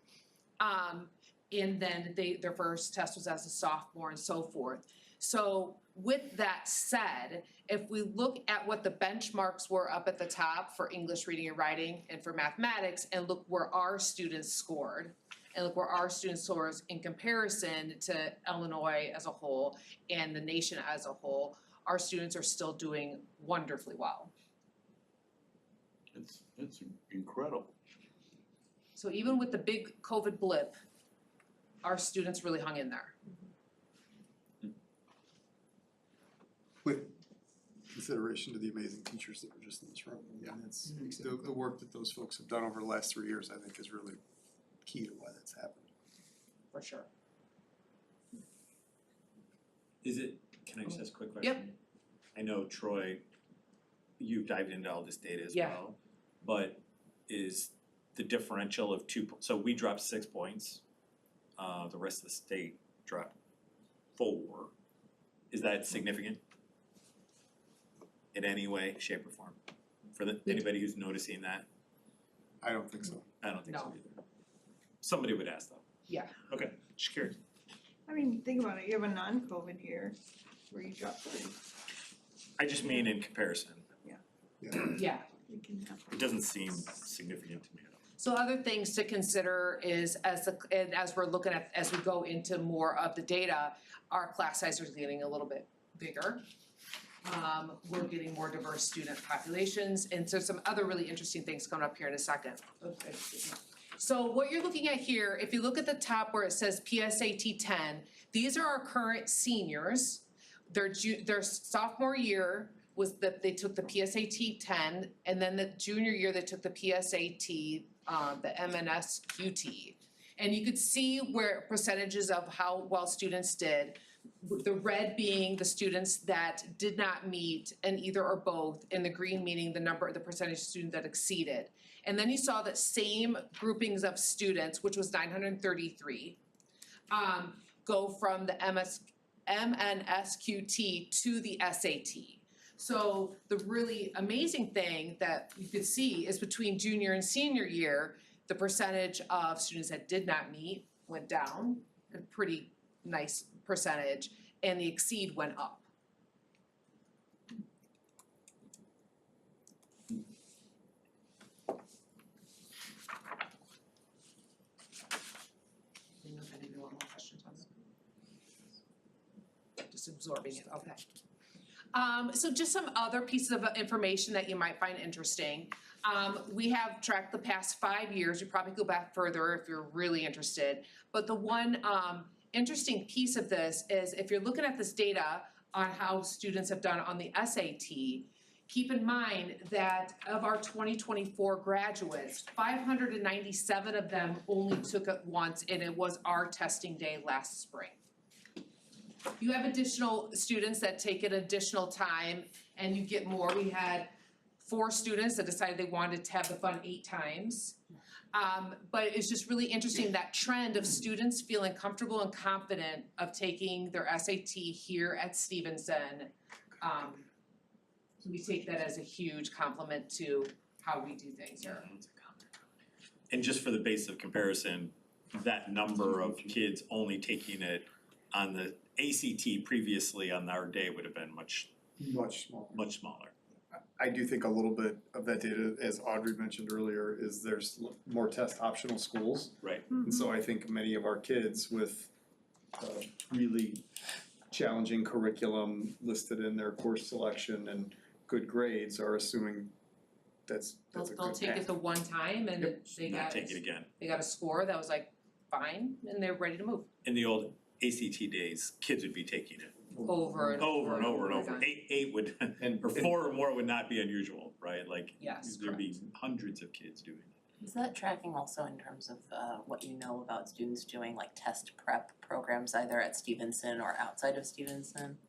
And then their first test was as a sophomore and so forth. So with that said, if we look at what the benchmarks were up at the top for English reading and writing and for mathematics, and look where our students scored, and look where our student scores in comparison to Illinois as a whole and the nation as a whole, our students are still doing wonderfully well. It's incredible. So even with the big COVID blip, our students really hung in there. With consideration to the amazing teachers that were just in this room. Yeah, it's the work that those folks have done over the last 3 years, I think, is really key to why that's happened. For sure. Can I just ask a quick question? Yep. I know Troy you've dived into all this data as Yeah. well, but is the differential of so we dropped 6 points, the rest of the state dropped 4. Is that significant? In any way, shape or form? For anybody who's noticing that? I don't think so. I don't think so No. either. Somebody would ask though. Yeah. Okay, just curious. I mean, think about it, you have a non-COVID year where you drop 3. I just mean in comparison. Yeah. It can happen. It doesn't seem significant to me at all. So other things to consider is as we're looking at, as we go into more of the data, our class sizes are getting a little bit bigger. We're getting more diverse student populations, and so some other really interesting things coming up here in a second. Okay. So what you're looking at here, if you look at the top where it says PSAT 10, these are our current seniors. Their sophomore year was that they took the PSAT 10, and then the junior year they took the PSAT, the MNSQT. And you could see where percentages of how well students did. The red being the students that did not meet and either or both, and the green meaning the percentage of students that exceeded. And then you saw that same groupings of students, which was 933, go from the MNSQT to the SAT. So the really amazing thing that you could see is between junior and senior year, the percentage of students that did not meet went down, a pretty nice percentage, and the exceed went up. I don't know if any of you want more questions on that. Just absorbing it, okay. So just some other pieces of information that you might find interesting. We have tracked the past 5 years. You probably go back further if you're really interested. But the one interesting piece of this is if you're looking at this data on how students have done on the SAT, keep in mind that of our 2024 graduates, 597 of them only took it once, and it was our testing day last spring. You have additional students that take an additional time and you get more. We had 4 students that decided they wanted to have the fun 8 times. But it's just really interesting, that trend of students feeling comfortable and confident of taking their SAT here at Stevenson. We take that as a huge compliment to how we do things here. And just for the base of comparison, that number of kids only taking it on the ACT previously on our day would have been much smaller. I do think a little bit of that data, as Audrey mentioned earlier, is there's more test optional schools. Right. And so I think many of our kids with really challenging curriculum listed in their course selection and good grades are assuming that's a good path. They'll take it the one time and they Not got, take it again. they got a score that was like fine and they're ready to move. In the old ACT days, kids would be taking it Over and over and over and over over. again. Eight would, or 4 or more would not be unusual, right? Like, Yes, there'd be hundreds of kids doing it. Is that tracking also in terms of what you know about students doing like test prep programs either at Stevenson or outside of Stevenson?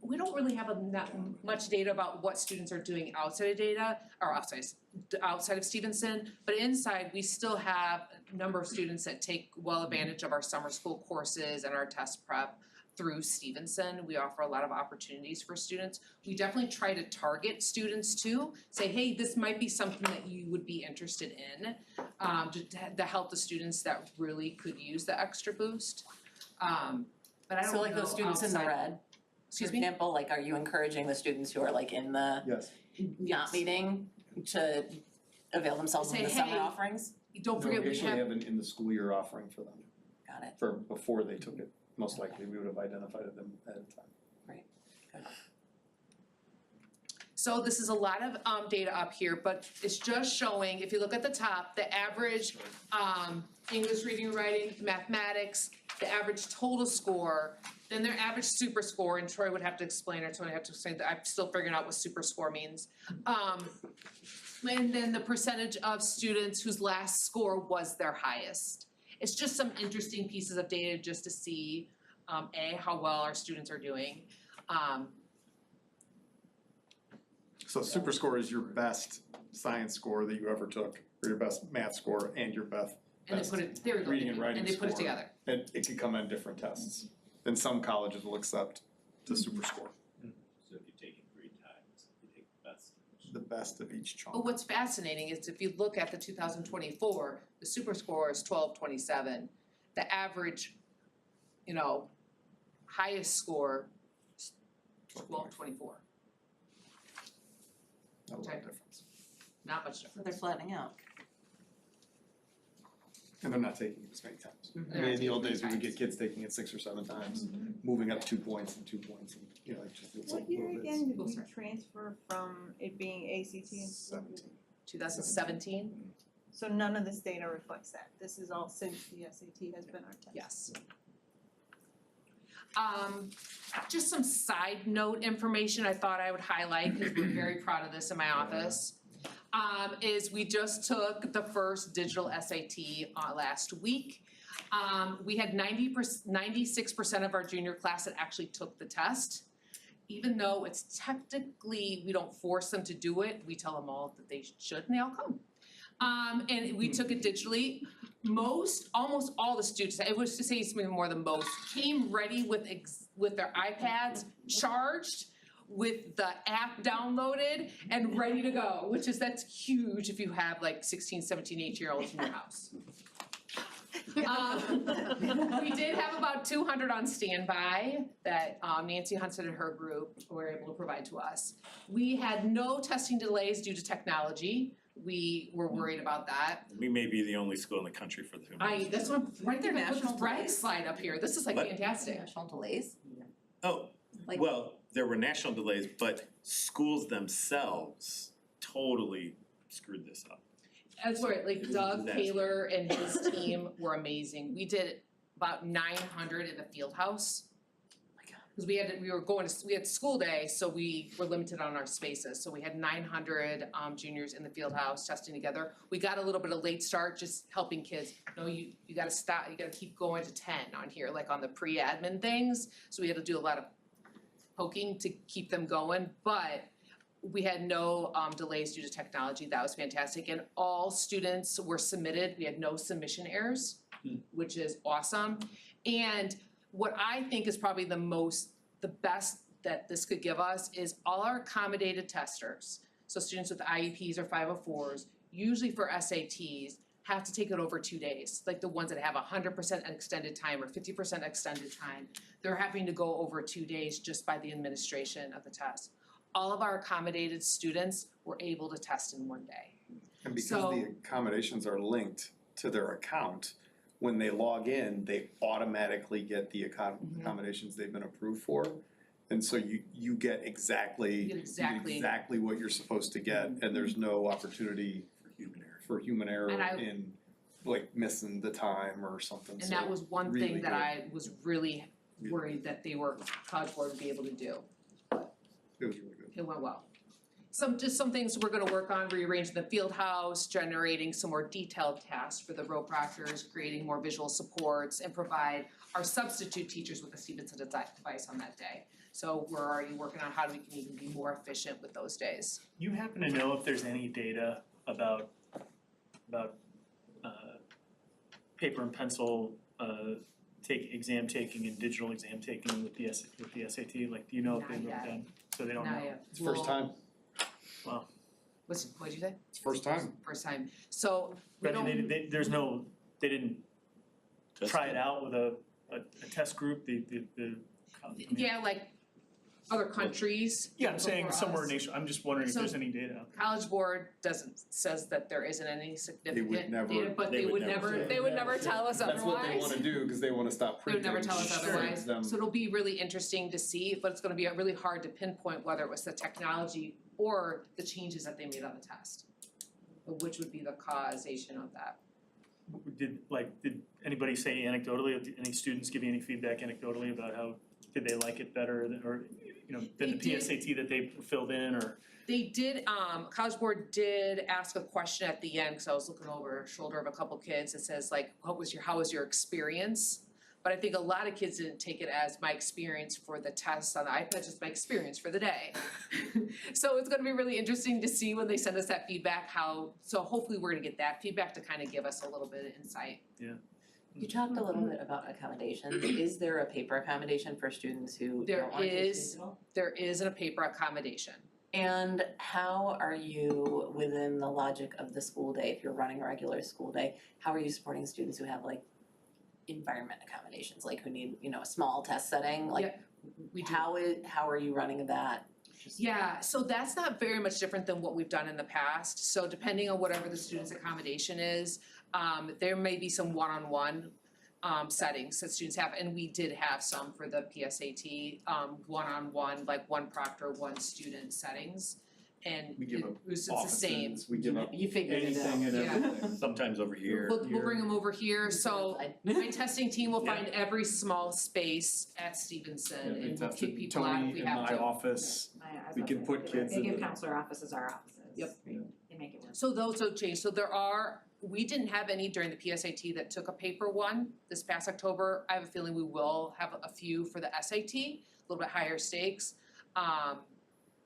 We don't really have that much data about what students are doing outside of data, or outside of Stevenson, but inside we still have a number of students that take well advantage of our summer school courses and our test prep through Stevenson. We offer a lot of opportunities for students. We definitely try to target students too, say, hey, this might be something that you would be interested in, to help the students that really could use the extra boost. But I don't know. So like those students in the red, for example, like are you encouraging the students who are like in the not meeting to avail themselves of Say, the summer hey, offerings? Don't forget we we actually have, have an in the school year offering for them. Got it. For before they took it. Most likely we would have identified them ahead of time. Right. Good. so this is a lot of data up here, but it's just showing, if you look at the top, the average English reading and writing, mathematics, the average total score, then their average super score, and Troy would have to explain, or Tony would have to explain that, I'm still figuring out what super score means. And then the percentage of students whose last score was their highest. It's just some interesting pieces of data just to see, how well our students are doing. So super score is your best science score that you ever took, or your best math score and your best And they put it, there we go, reading and writing and they put it score. together. And it can come on different tests. And some colleges will accept the super score, So if you take it 3 times, you take the best. the best of each chunk. But what's fascinating is if you look at the 2024, the super score is 1227. The average, highest score is 1224. Not a lot of difference. Not much So difference. they're flattening out. And they're not taking it as many times. Mhm. I mean, in the old days, we would Times. get kids taking it 6 or 7 times, moving up 2 points and 2 points, and, it just, it's like What year little bits. again did Oh, we sorry. transfer from it being ACT and? 17. 2017? So none of this data reflects that. This is all since the SAT has been our test. Yes. Just some side note information I thought I would highlight, because we're very proud of this in my office. Is we just took the first digital SAT last week. We had 96% of our junior class that actually took the test. Even though it's technically, we don't force them to do it, we tell them all that they should and they all come. And we took it digitally. Almost all the students, I would say it's maybe more than most, came ready with their iPads charged, with the app downloaded and ready to go, that's huge if you have like 16, 17, 18-year-olds in your house. We did have about 200 on standby that Nancy Hunson and her group were able to provide to us. We had no testing delays due to technology. We were worried about that. We may be the only school in the country for the. That's what, right there, I put this National brag delays. slide up here. This is like What? fantastic. National delays. Oh, Like- well, there were national delays, but schools themselves totally screwed this up. That's where, like Doug Disaster. Taylor and his team were amazing. We did about 900 in the field house. Cause we had school day, so we were limited on our spaces, so we had 900 juniors in the field house testing together. We got a little bit of late start, just helping kids, no, you gotta stop, you gotta keep going to 10 on here, like on the pre-admin things. So we had to do a lot of poking to keep them going, but we had no delays due to technology. That was fantastic, and all students were submitted. We had no submission errors, which is awesome. And what I think is probably the best that this could give us is all our accommodated testers. So students with IEPs or 504s, usually for SATs, have to take it over 2 days. Like the ones that have 100% extended time or 50% extended time, they're having to go over 2 days just by the administration of the test. All of our accommodated students were able to test in 1 day. And because So- the accommodations are linked to their account, when they log in, they automatically get the accommodations they've been approved for. And so you get exactly what you're supposed to get, and there's no opportunity for human error And I- in like missing the time or something. And that was one really thing that good. I was really worried that College Board would be able to do. It was really good. It went well. Some things we're gonna work on, rearranging the field house, generating some more detailed tasks for the row proctors, creating more visual supports, and provide our substitute teachers with a Stevenson device on that day. So we're already working on how we can even be more efficient with those days. You happen to know if there's any data about paper and pencil exam taking and digital exam taking with the SAT? Like, do you know if they've Not ever yet. done? So they don't Not know. yet. It's first time. Wow. What'd you say? It's first time. First time. So we But I don't. mean, they didn't try it out with a test group, I mean- Yeah, like other countries. Yeah, I'm saying before somewhere us. nation, I'm just wondering if So- there's any data out there. College Board says that there isn't any significant never- data, but they would never tell us otherwise. That's what they wanna do, cause they wanna stop They would printing. never tell us Sure. otherwise, Them- so it'll be really interesting to see, but it's gonna be really hard to pinpoint whether it was the technology or the changes that they made on the test. Which would be the causation of that. Did anybody say anecdotally, did any students give you any feedback anecdotally about how, did they like it better than the They did. PSAT that they filled in, or? They did, College Board did ask a question at the end, cause I was looking over the shoulder of a couple kids, it says like, how was your experience? But I think a lot of kids didn't take it as my experience for the test on the iPad, just my experience for the day. So it's gonna be really interesting to see when they send us that feedback, so hopefully we're gonna get that feedback to kind of give us a little bit of insight. You talked a little bit about accommodations. Is there a paper accommodation for students who There don't want to take is- digital? There is a paper accommodation. And how are you, within the logic of the school day, if you're running a regular school day, how are you supporting students who have like environment accommodations, like who need, a small test setting? Like, we do. how are you running that? Yeah, so that's not very much different than what we've done in the past. So depending on whatever the student's accommodation is, there may be some one-on-one settings that students have, and we did have some for the PSAT, one-on-one, like one proctor, one student settings. And We give up it's the same. offices, we give up You figured it out. anything and Yeah. everything. Sometimes over here. We'll bring them over here, so my testing team will Yeah. find every small space at Stevenson Yeah, we and we'll tested kick people out if Tony we in have my to. office, we can put kids They in give the. counselor offices our offices. Yep. They make it work. So those will change, so we didn't have any during the PSAT that took a paper one this past October. I have a feeling we will have a few for the SAT, a little bit higher stakes.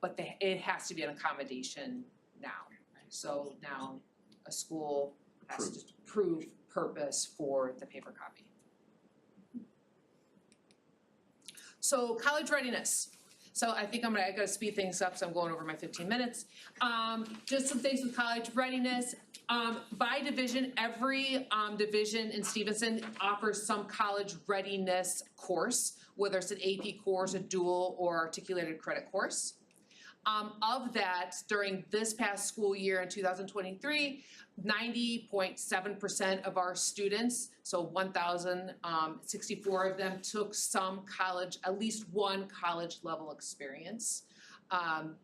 But it has to be an accommodation now. So now a school has to prove purpose for the paper copy. So college readiness. So I think I gotta speed things up, so I'm going over my 15 minutes. Just some things with college readiness. By division, every division in Stevenson offers some college readiness course, whether it's an AP course, a dual or articulated credit course. Of that, during this past school year in 2023, 90.7% of our students, so 1,064 of them, took some college, at least one college level experience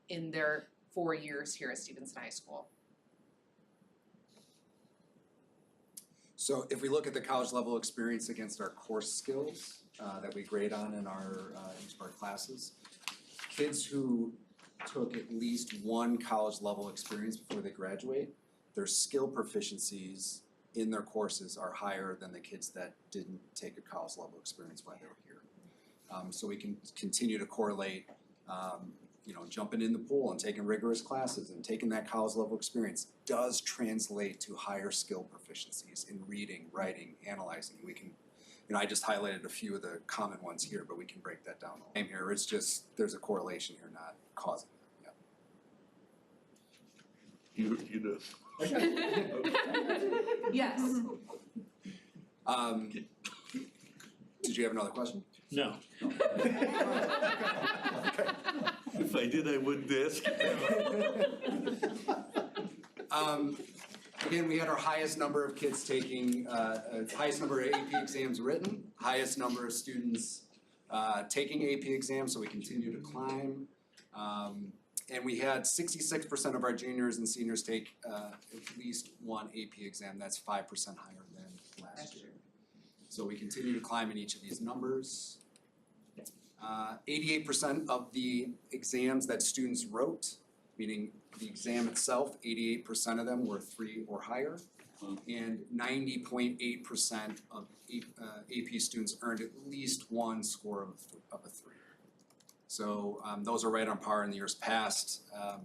in their 4 years here at Stevenson High School. So if we look at the college level experience against our course skills that we grade on in our each of our classes, kids who took at least one college level experience before they graduate, their skill proficiencies in their courses are higher than the kids that didn't take a college level experience while they were here. So we can continue to correlate, jumping in the pool and taking rigorous classes and taking that college level experience does translate to higher skill proficiencies in reading, writing, analyzing. We can, I just highlighted a few of the common ones here, but we can break that down. Same here, it's just, there's a correlation here, not causing it, You do. Yes. Did you have another question? No. If I did, I wouldn't ask. Again, we had our highest number of kids taking, highest number of AP exams written, highest number of students taking AP exams, so we continue to climb. And we had 66% of our juniors and seniors take at least one AP exam. That's 5% higher than last year. So we continue to climb in each of these numbers. 88% of the exams that students wrote, meaning the exam itself, 88% of them were 3 or higher. And 90.8% of AP students earned at least one score of a 3. So those are right on par in the years past. I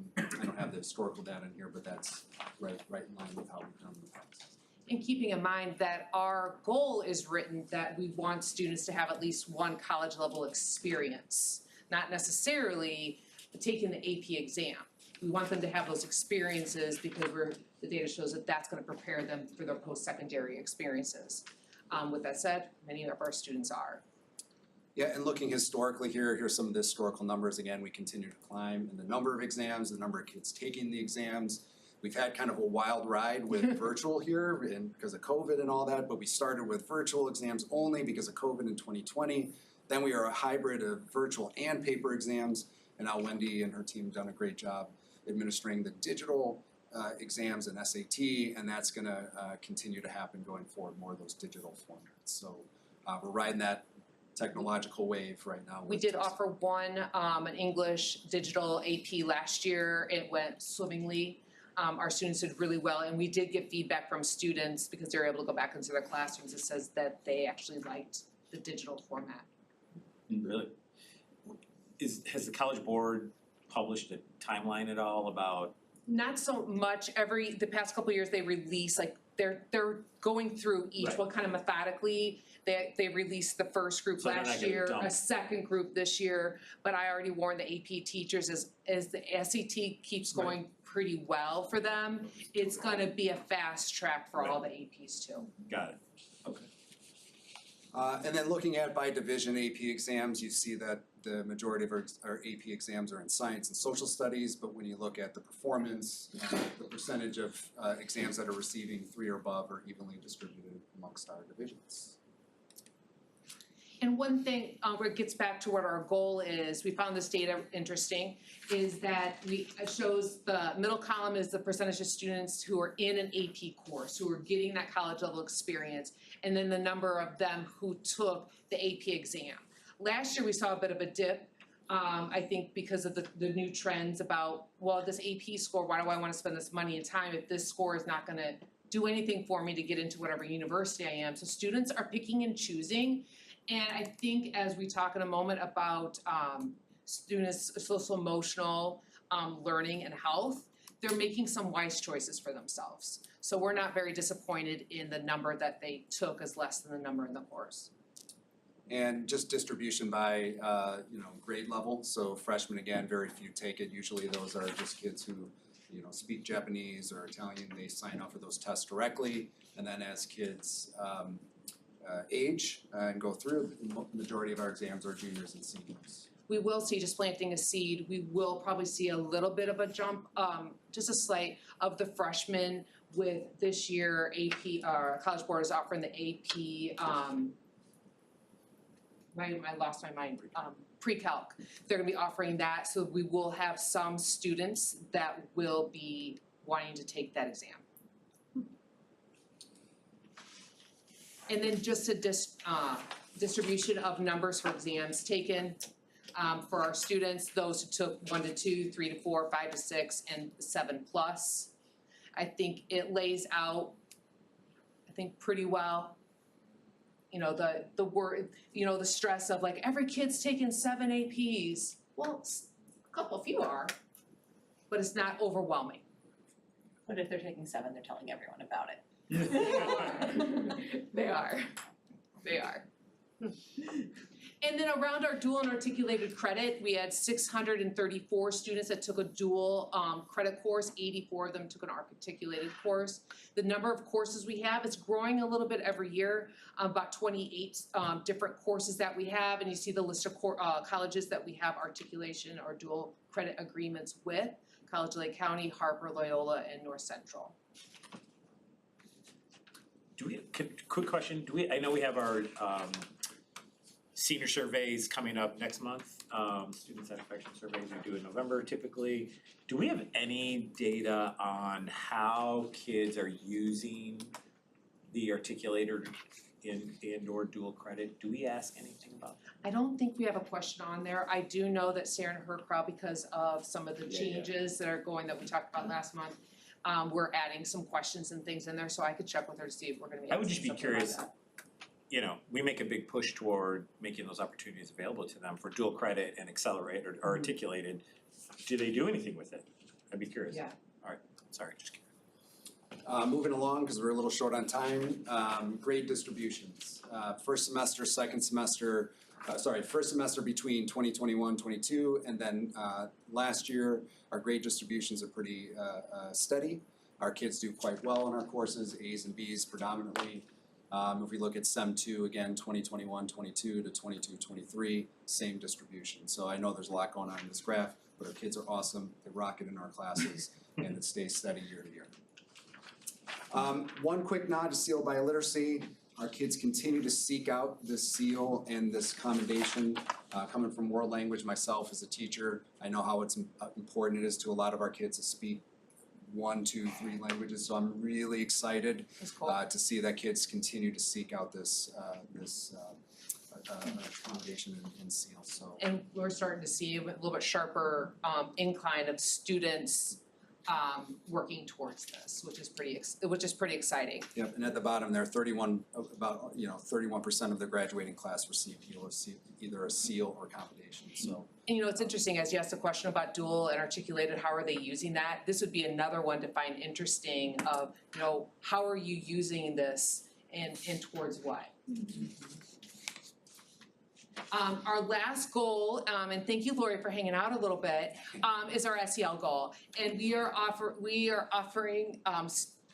don't have the historical data in here, but that's right in line with how we've done in the past. And keeping in mind that our goal is written that we want students to have at least one college level experience, not necessarily taking the AP exam. We want them to have those experiences because the data shows that that's gonna prepare them for their post-secondary experiences. With that said, many of our students are. Yeah, and looking historically here's some of the historical numbers. Again, we continue to climb in the number of exams, the number of kids taking the exams. We've had kind of a wild ride with virtual here and because of COVID and all that, but we started with virtual exams only because of COVID in 2020. Then we are a hybrid of virtual and paper exams, and now Wendy and her team have done a great job administering the digital exams and SAT, and that's gonna continue to happen going forward, more of those digital formats. So we're riding that technological wave right now. We did offer one, an English digital AP last year. It went swimmingly. Our students did really well, and we did get feedback from students because they were able to go back into their classrooms. It says that they actually liked the digital format. Really? Has the College Board published a timeline at all about? Not so much. The past couple of years, they release, like, they're going through each Right. one kind of methodically. They released the first group So they're not last gonna year, dump. a second group this year, but I already warned the AP teachers as the SAT keeps going pretty well for them, it's gonna be a fast track for all the APs too. Got it. Okay. And then looking at by division AP exams, you see that the majority of our AP exams are in science and social studies, but when you look at the performance, the percentage of exams that are receiving 3 or above are evenly distributed amongst our divisions. And one thing, where it gets back to what our goal is, we found this data interesting, is that it shows the middle column is the percentage of students who are in an AP course, who are getting that college level experience, and then the number of them who took the AP exam. Last year, we saw a bit of a dip, I think because of the new trends about, well, this AP score, why do I wanna spend this money and time if this score is not gonna do anything for me to get into whatever university I am? So students are picking and choosing. And I think as we talk in a moment about students' social emotional learning and health, they're making some wise choices for themselves. So we're not very disappointed in the number that they took as less than the number in the course. And just distribution by, grade level, so freshmen, again, very few take it, usually those are just kids who, speak Japanese or Italian, they sign up for those tests directly, and then as kids age and go through, the majority of our exams are juniors and seniors. We will see, just planting a seed, we will probably see a little bit of a jump, just a slight of the freshmen with this year AP, College Board is offering the AP, I lost my mind, pre-calc. They're gonna be offering that, so we will have some students that will be wanting to take that exam. And then just a distribution of numbers for exams taken for our students, those who took 1 to 2, 3 to 4, 5 to 6, and 7+. I think it lays out, pretty well. The word, the stress of like every kid's taking 7 APs. Well, a few are, but it's not overwhelming. But if they're taking 7, they're telling everyone about it. They are. And then around our dual and articulated credit, we had 634 students that took a dual credit course, 84 of them took an articulated course. The number of courses we have is growing a little bit every year, about 28 different courses that we have, and you see the list of colleges that we have articulation or dual credit agreements with, College of Lake County, Harper, Loyola, and North Central. Quick question, I know we have our senior surveys coming up next month, student satisfaction surveys we do in November typically. Do we have any data on how kids are using the articulator and or dual credit? Do we ask anything about that? I don't think we have a question on there. I do know that Sarah and her crowd, because of some of the changes that are going that we talked about last month, we're adding some questions and things in there, so I could check with her to see if we're gonna be I would asking just be something like curious, that. We make a big push toward making those opportunities available to them for dual credit and accelerated or articulated. Do they do anything with it? I'd be curious. Yeah. Alright, sorry, just kidding. Moving along, because we're a little short on time, grade distributions. First semester between 2021-22, and then last year, our grade distributions are pretty steady. Our kids do quite well in our courses, A's and B's predominantly. If we look at Sem 2, again, 2021-22 to 22-23, same distribution. So I know there's a lot going on in this graph, but our kids are awesome, they rock it in our classes, and it stays steady year to year. One quick nod to seal by literacy. Our kids continue to seek out this seal and this commendation. Coming from world language myself as a teacher, I know how important it is to a lot of our kids to speak 1, 2, 3 languages, so I'm really excited to see that kids continue to seek out this accommodation and seal, so. And we're starting to see a little bit sharper incline of students working towards this, which is pretty exciting. Yep, and at the bottom there, 31% of the graduating class received either a seal or commendation, so. And you know, it's interesting, as you asked a question about dual and articulated, how are they using that? This would be another one to find interesting of, you know, how are you using this and towards what? Our last goal, and thank you, Lori, for hanging out a little bit, is our SEL goal. And we are offering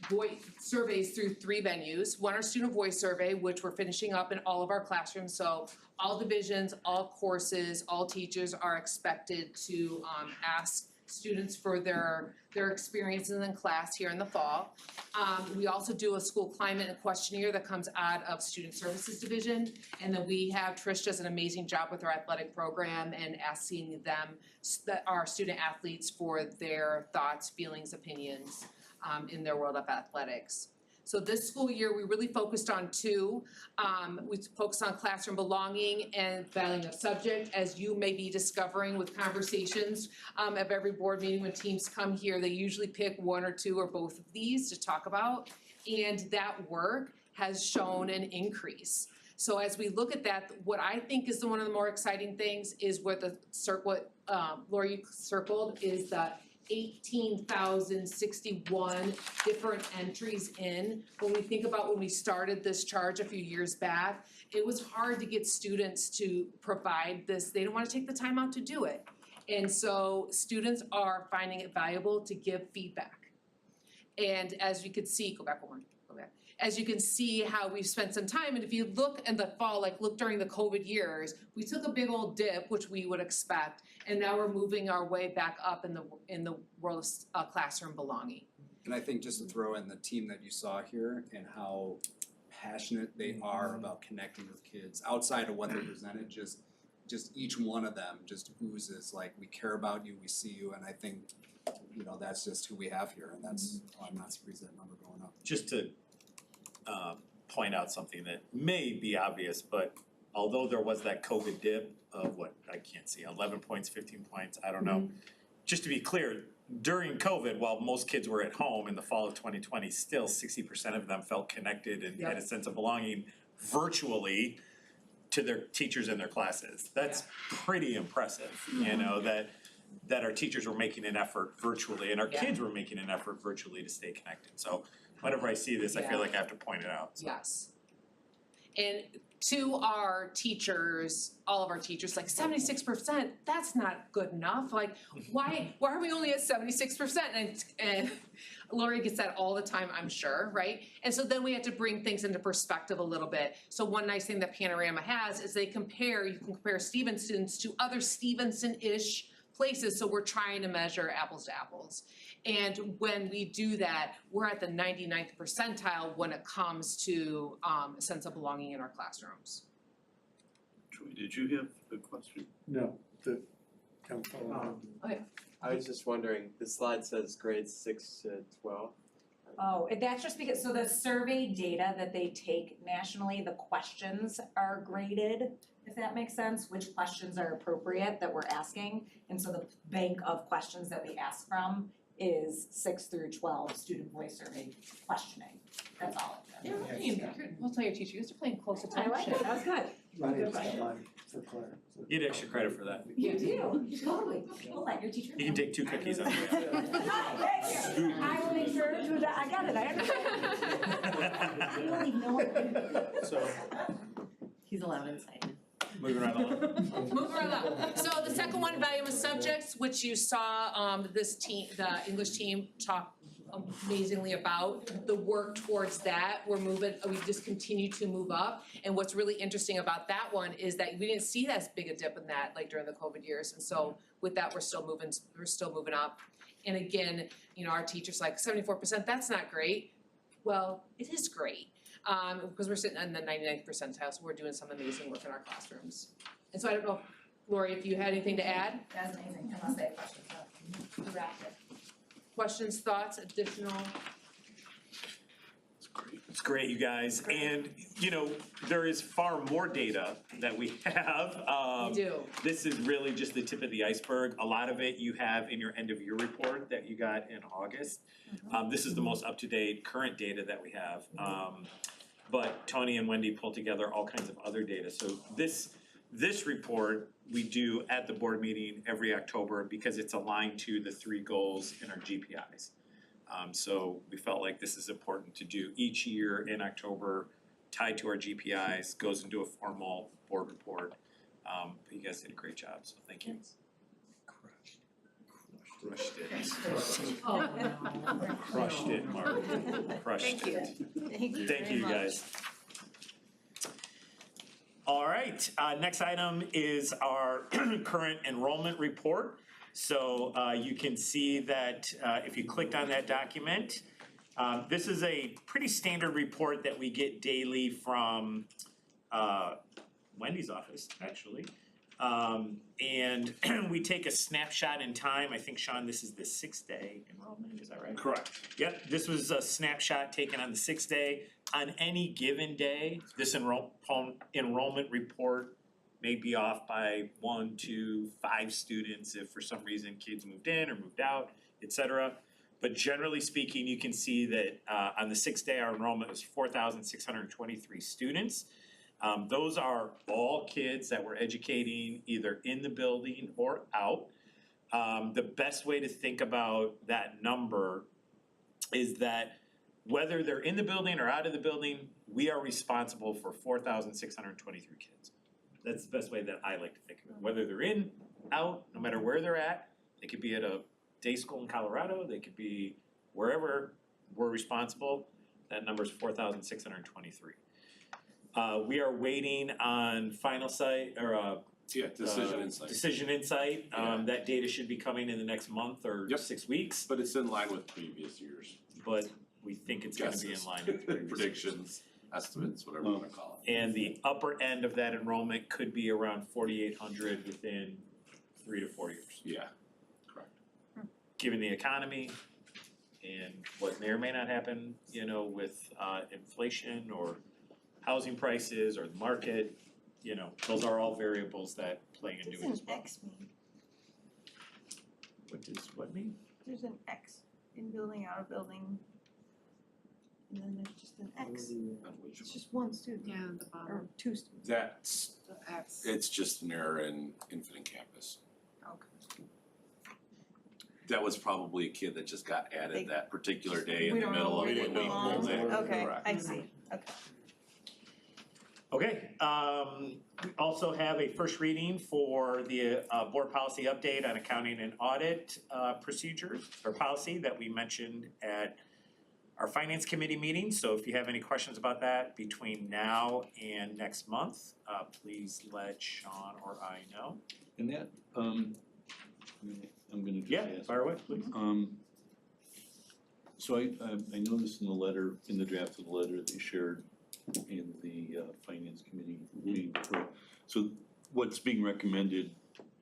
voice surveys through 3 venues. One, our student voice survey, which we're finishing up in all of our classrooms. So all divisions, all courses, all teachers are expected to ask students for their experiences in class here in the fall. We also do a school climate and questionnaire that comes out of Student Services Division. And then we have, Trish does an amazing job with our athletic program and asking them, our student athletes, for their thoughts, feelings, opinions in their world of athletics. So this school year, we really focused on 2. We focused on classroom belonging and valuing of subject. As you may be discovering with conversations of every board meeting, when teams come here, they usually pick 1 or 2 or both of these to talk about. And that work has shown an increase. So as we look at that, what I think is one of the more exciting things is what Lori circled is the 18,061 different entries in. When we think about when we started this charge a few years back, it was hard to get students to provide this. They don't want to take the time out to do it. And so students are finding it valuable to give feedback. And as you could see, go back. As you can see how we've spent some time, and if you look in the fall, like look during the COVID years, we took a big old dip, which we would expect, and now we're moving our way back up in the world of classroom belonging. And I think just to throw in the team that you saw here and how passionate they are about connecting with kids, outside of what they presented, just each one of them just oozes like, we care about you, we see you, and I think, you know, that's just who we have here, and that's, I'm not surprised that number going up. Just to point out something that may be obvious, but although there was that COVID dip of what, I can't see, 11 points, 15 points, I don't know. Just to be clear, during COVID, while most kids were at home in the fall of 2020, still 60% of them felt connected and had a sense of belonging virtually to their teachers and their classes. That's pretty impressive, you know, that our teachers were making an effort virtually and our kids were making an effort virtually to stay connected. So whenever I see this, I feel like I have to point it out. So. Yes. And to our teachers, all of our teachers, like 76%, that's not good enough. Like, why are we only at 76%? And Lori gets that all the time, I'm sure, right? And so then we have to bring things into perspective a little bit. So one nice thing that Panorama has is you can compare Stevenson's to other Stevenson-ish places, so we're trying to measure apples to apples. And when we do that, we're at the 99th percentile when it comes to a sense of belonging in our classrooms. Troy, did you have a question? No, I was just wondering, the slide says grades 6 to 12. Oh, and that's just because, so the survey data that they take nationally, the questions are graded, if that makes sense, which questions are appropriate that we're asking. And so the bank of questions that we ask from is 6 through 12 student voice survey questioning. That's all it is. I'll tell your teacher, you used to playing close attention. I like it, that was good. For Claire. You get extra credit for that. You do, totally. We'll let your teacher know. You can take 2 cookies on that. I will make sure to do that. I got it, I understand. You don't even know what. So, He's allowed inside. moving right along. Moving right along. So the second one, value of subjects, which you saw this team, the English team, talk amazingly about the work towards that. We just continue to move up. And what's really interesting about that one is that we didn't see as big a dip in that like during the COVID years. And so with that, we're still moving up. And again, you know, our teachers like 74%, that's not great. Well, it is great. Because we're sitting in the 99th percentile, so we're doing some amazing work in our classrooms. And so I don't know, Lori, if you had anything to add? That's amazing, unless they have questions, so wrap it. Questions, thoughts, additional? That's great. It's great, you guys, and you know, there is far more data that we have. We do. This is really just the tip of the iceberg. A lot of it you have in your end of year report that you got in August. This is the most up-to-date current data that we have. But Tony and Wendy pulled together all kinds of other data. So this report we do at the board meeting every October because it's aligned to the 3 goals in our GPIs. So we felt like this is important to do each year in October, tied to our GPIs, goes into a formal board report. But you guys did a great job, so thank you. Crushed it. Oh, no. Crushed it, Mark. Crushed Thank you. it. Thank you, very guys. All right, next item is our current enrollment report. So you can see that if you clicked on that document, this is a pretty standard report that we get daily from Wendy's office, actually. And we take a snapshot in time. I think, Sean, this is the 6th day enrollment, is that right? Correct. Yep, this was a snapshot taken on the 6th day. On any given day, this enrollment report may be off by 1, 2, 5 students if for some reason kids moved in or moved out, et cetera. But generally speaking, you can see that on the 6th day, our enrollment was 4,623 students. Those are all kids that we're educating either in the building or out. The best way to think about that number is that whether they're in the building or out of the building, we are responsible for 4,623 kids. That's the best way that I like to think of it. Whether they're in, out, no matter where they're at, they could be at a day school in Colorado, they could be wherever we're responsible. That number is 4,623. We are waiting on final site or Decision Insight. Decision Insight. That data should be coming in the next month or 6 weeks. But it's in line with previous years. But we think it's gonna be in line with previous predictions, estimates, whatever you wanna call it. And the upper end of that enrollment could be around 4,800 within 3 to 4 years. Yeah, correct. Given the economy and what may or may not happen, you know, with inflation or housing prices or the market, you know, those are all variables that play into it as well. What does an X mean? What does what mean? There's an X in building, out of building. And then there's just an X. It's just one student. Yeah, the bottom. Or 2 students. That's, The X. it's just an error in Infinite Campus. Okay. That was probably a kid that just got They- added that particular day in We the don't know middle of where when it we belongs. pulled it. Okay, Correct. I see, okay. Okay, we also have a first reading for the board policy update on accounting and audit procedures or policy that we mentioned at our finance committee meeting. So if you have any questions about that between now and next month, please let Sean or I know. And that, I'm gonna just ask. Fire away, please. So I noticed in the letter, in the draft of the letter they shared in the finance committee meeting. So what's being recommended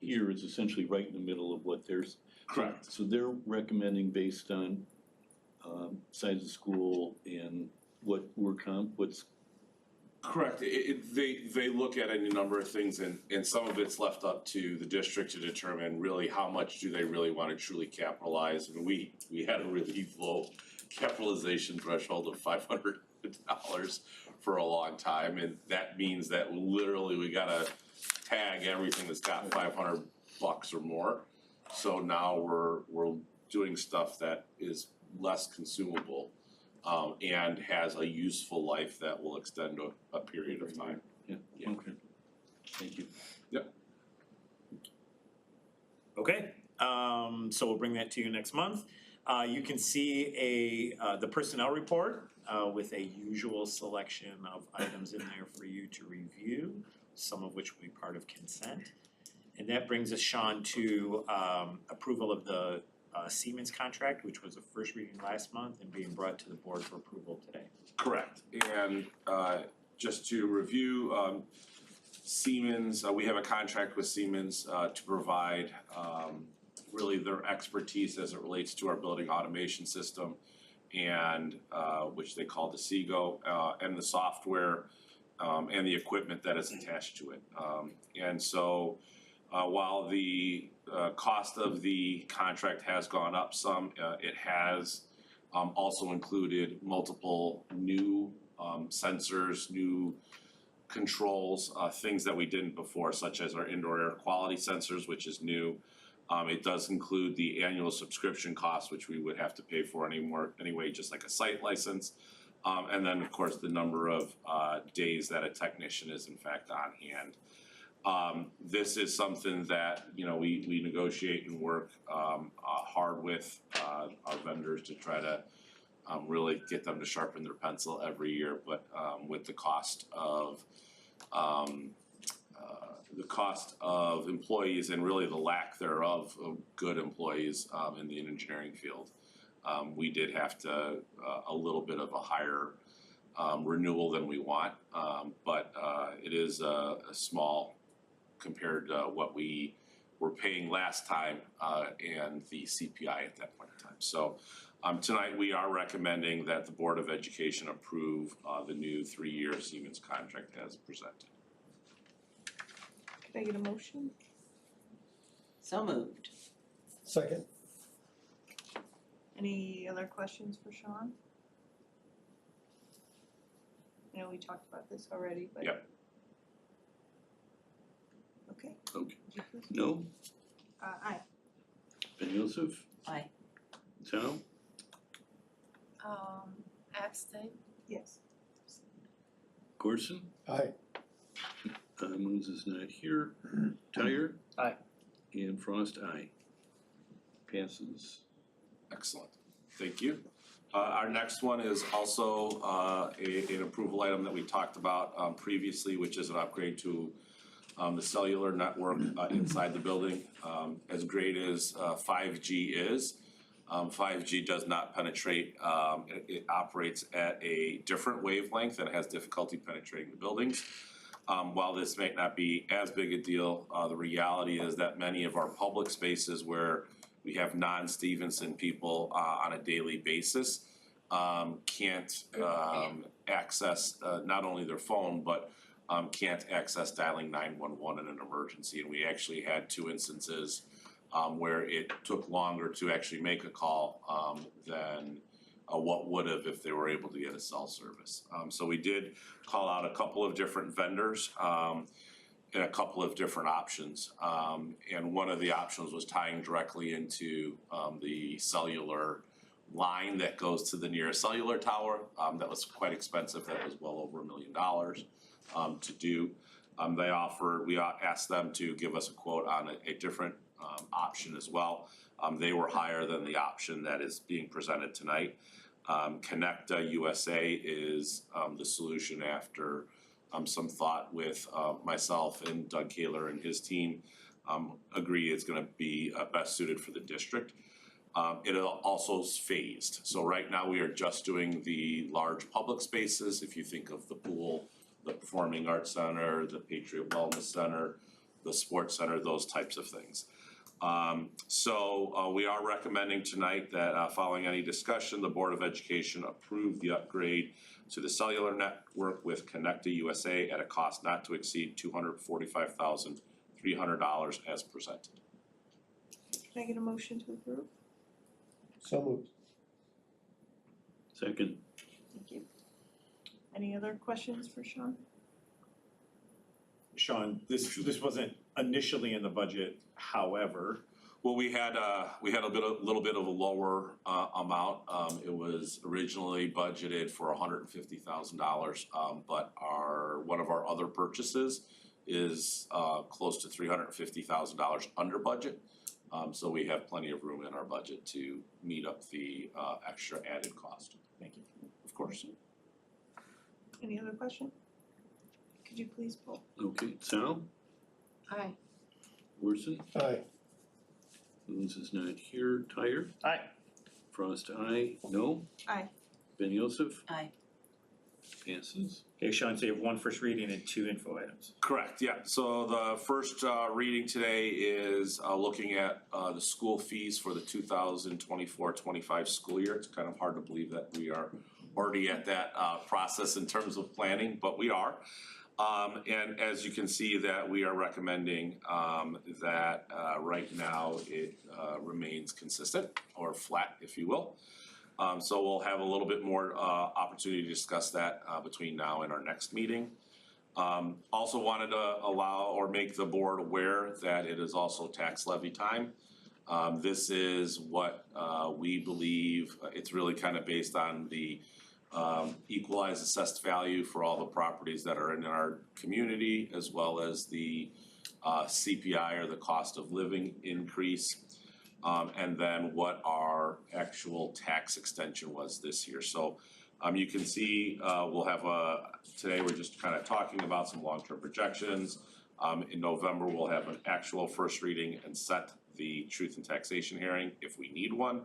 here is essentially right in the middle of what there's. Correct. So they're recommending based on size of school and what's. Correct, they look at any number of things and some of it's left up to the district to determine really how much do they really wanna truly capitalize. I mean, we had a really low capitalization threshold of $500 for a long time, and that means that literally we gotta tag everything that's got $500 or more. So now we're doing stuff that is less consumable. And has a useful life that will extend a period of time. Yeah, okay. Thank you. Yep. Okay, so we'll bring that to you next month. You can see the personnel report with a usual selection of items in there for you to review, some of which will be part of consent. And that brings us, Sean, to approval of the Siemens contract, which was a first reading last month and being brought to the board for approval today. Correct, and just to review, Siemens, we have a contract with Siemens to provide really their expertise as it relates to our building automation system and which they call the Seago, and the software and the equipment that is attached to it. And so while the cost of the contract has gone up some, it has also included multiple new sensors, new controls, things that we didn't before, such as our indoor air quality sensors, which is new. It does include the annual subscription cost, which we would have to pay for anyway, just like a site license. And then, of course, the number of days that a technician is in fact on hand. This is something that, you know, we negotiate and work hard with our vendors to try to really get them to sharpen their pencil every year. But with the cost of employees and really the lack thereof of good employees in the engineering field, we did have to a little bit of a higher renewal than we want, but it is a small compared to what we were paying last time and the CPI at that point in time. So tonight we are recommending that the Board of Education approve the new 3-year Siemens contract as presented. Can I get a motion? So moved. Second. Any other questions for Sean? I know we talked about this already, but. Yep. Okay. Okay. No? Aye. Ben Joseph? Aye. Sal? Abstain. Yes. Gorson? Aye. Moons is not here. Tyre? Aye. And Frost, aye. Passes. Excellent, thank you. Our next one is also an approval item that we talked about previously, which is an upgrade to the cellular network inside the building. As great as 5G is, 5G does not penetrate, it operates at a different wavelength and has difficulty penetrating the buildings. While this may not be as big a deal, the reality is that many of our public spaces where we have non-Stevenson people on a daily basis can't access not only their phone, but can't access dialing 911 in an emergency. And we actually had 2 instances where it took longer to actually make a call than what would have if they were able to get a cell service. So we did call out a couple of different vendors and a couple of different options. And one of the options was tying directly into the cellular line that goes to the nearest cellular tower. That was quite expensive. That was well over $1 million to do. We asked them to give us a quote on a different option as well. They were higher than the option that is being presented tonight. Connecta USA is the solution after some thought with myself and Doug Kaler and his team. Agree it's going to be best suited for the district. It also is phased. So right now we are just doing the large public spaces. If you think of the pool, the Performing Arts Center, the Patriot Wellness Center, the Sports Center, those types of things. So we are recommending tonight that following any discussion, the Board of Education approve the upgrade to the cellular network with Connecta USA at a cost not to exceed $245,300 as presented. Can I get a motion to approve? So moved. Second. Thank you. Any other questions for Sean? Sean, this wasn't initially in the budget, however. Well, we had a little bit of a lower amount. It was originally budgeted for $150,000, but one of our other purchases is close to $350,000 under budget. So we have plenty of room in our budget to meet up the extra added cost. Thank you. Of course. Any other question? Could you please poll? Okay, Sal? Aye. Wilson? Aye. Moons is not here. Tyre? Aye. Frost, aye. No? Aye. Ben Joseph? Aye. Passes. Okay, Sean, so you have one first reading and two info items. Correct, yeah. So the first reading today is looking at the school fees for the 2024-25 school year. It's kind of hard to believe that we are already at that process in terms of planning, but we are. And as you can see that we are recommending that right now it remains consistent or flat, if you will. So we'll have a little bit more opportunity to discuss that between now and our next meeting. Also wanted to allow or make the board aware that it is also tax levy time. This is what we believe, it's really kind of based on the equalized assessed value for all the properties that are in our community, as well as the CPI or the cost of living increase. And then what our actual tax extension was this year. So you can see we'll have today we're just kind of talking about some long-term projections. In November, we'll have an actual first reading and set the truth and taxation hearing if we need one.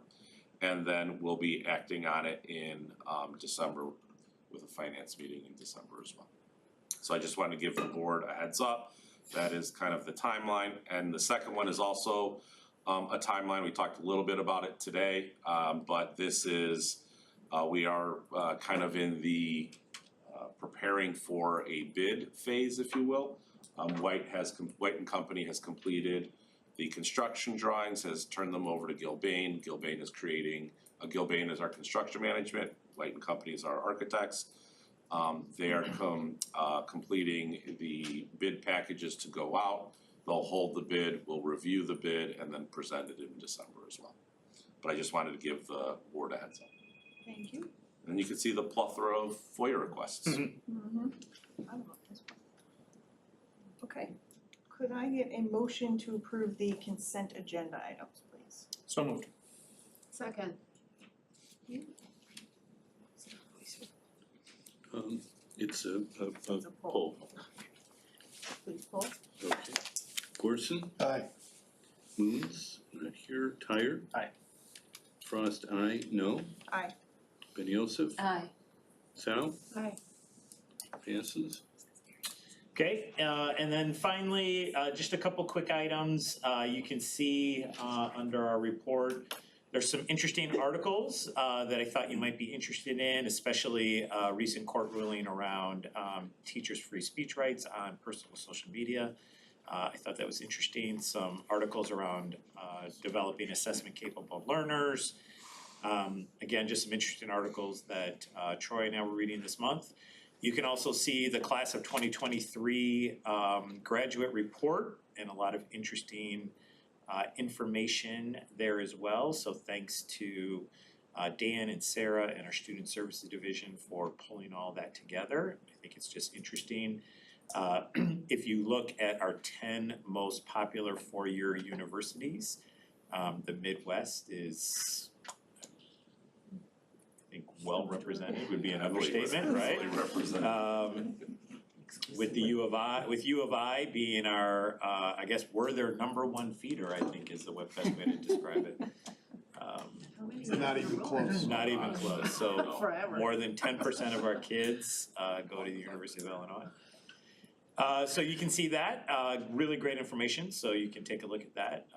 And then we'll be acting on it in December with a finance meeting in December as well. So I just wanted to give the board a heads up. That is kind of the timeline. And the second one is also a timeline. We talked a little bit about it today, but this is, we are kind of in the preparing for a bid phase, if you will. White and Company has completed the construction drawings, has turned them over to Gilbane. Gilbane is creating, Gilbane is our construction management, White and Company is our architects. They are completing the bid packages to go out. They'll hold the bid, we'll review the bid, and then present it in December as well. But I just wanted to give the board a heads up. Thank you. And you can see the plethora of FOIA requests. I love this one. Okay, could I get a motion to approve the consent agenda items, please? So moved. Second. It's a poll. Please poll. Okay. Gorson? Aye. Moons? Not here. Tyre? Aye. Frost, aye. No? Aye. Ben Yosef? Aye. Sal? Aye. Passes. Okay, and then finally, just a couple quick items. You can see under our report, there's some interesting articles that I thought you might be interested in, especially recent court ruling around teachers' free speech rights on personal social media. I thought that was interesting. Some articles around developing assessment capable learners. Again, just some interesting articles that Troy and I were reading this month. You can also see the class of 2023 graduate report and a lot of interesting information there as well. So thanks to Dan and Sarah and our Student Services Division for pulling all that together. I think it's just interesting. If you look at our 10 most popular four-year universities, the Midwest is, I think, well represented would be an understatement, right? With the U of I being our, I guess we're their #1 feeder, I think is the best way to describe it. Not even close. Not even close, so Forever. more than 10% of our kids go to the University of Illinois. So you can see that, really great information, so you can take a look at that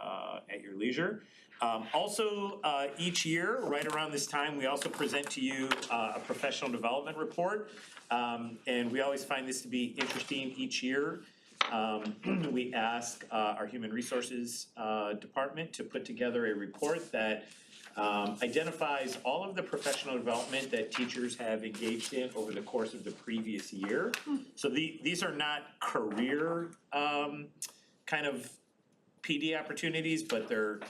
at your leisure. Also, each year, right around this time, we also present to you a professional development report. And we always find this to be interesting each year. We ask our Human Resources Department to put together a report that identifies all of the professional development that teachers have engaged in over the course of the previous year. So these are not career kind of PD opportunities, but they're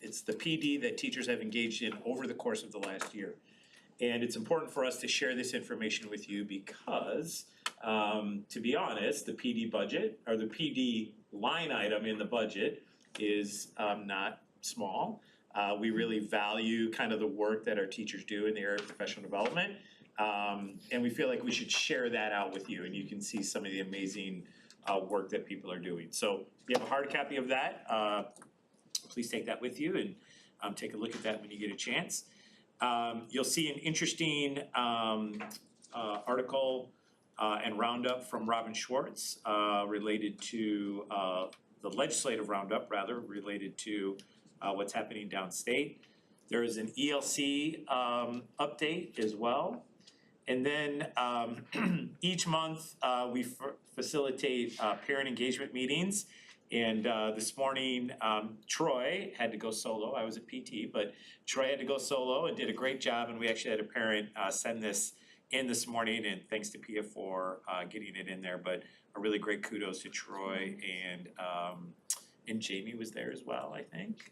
it's the PD that teachers have engaged in over the course of the last year. And it's important for us to share this information with you because, to be honest, the PD budget, or the PD line item in the budget is not small. We really value kind of the work that our teachers do in the area of professional development. And we feel like we should share that out with you, and you can see some of the amazing work that people are doing. So if you have a hard copy of that, please take that with you and take a look at that when you get a chance. You'll see an interesting article and roundup from Robin Schwartz related to the legislative roundup, rather, related to what's happening downstate. There is an ELC update as well. And then each month, we facilitate parent engagement meetings. And this morning, Troy had to go solo. I was at PT, but Troy had to go solo and did a great job. And we actually had a parent send this in this morning, and thanks to Pia for getting it in there. But a really great kudos to Troy, and Jamie was there as well, I think,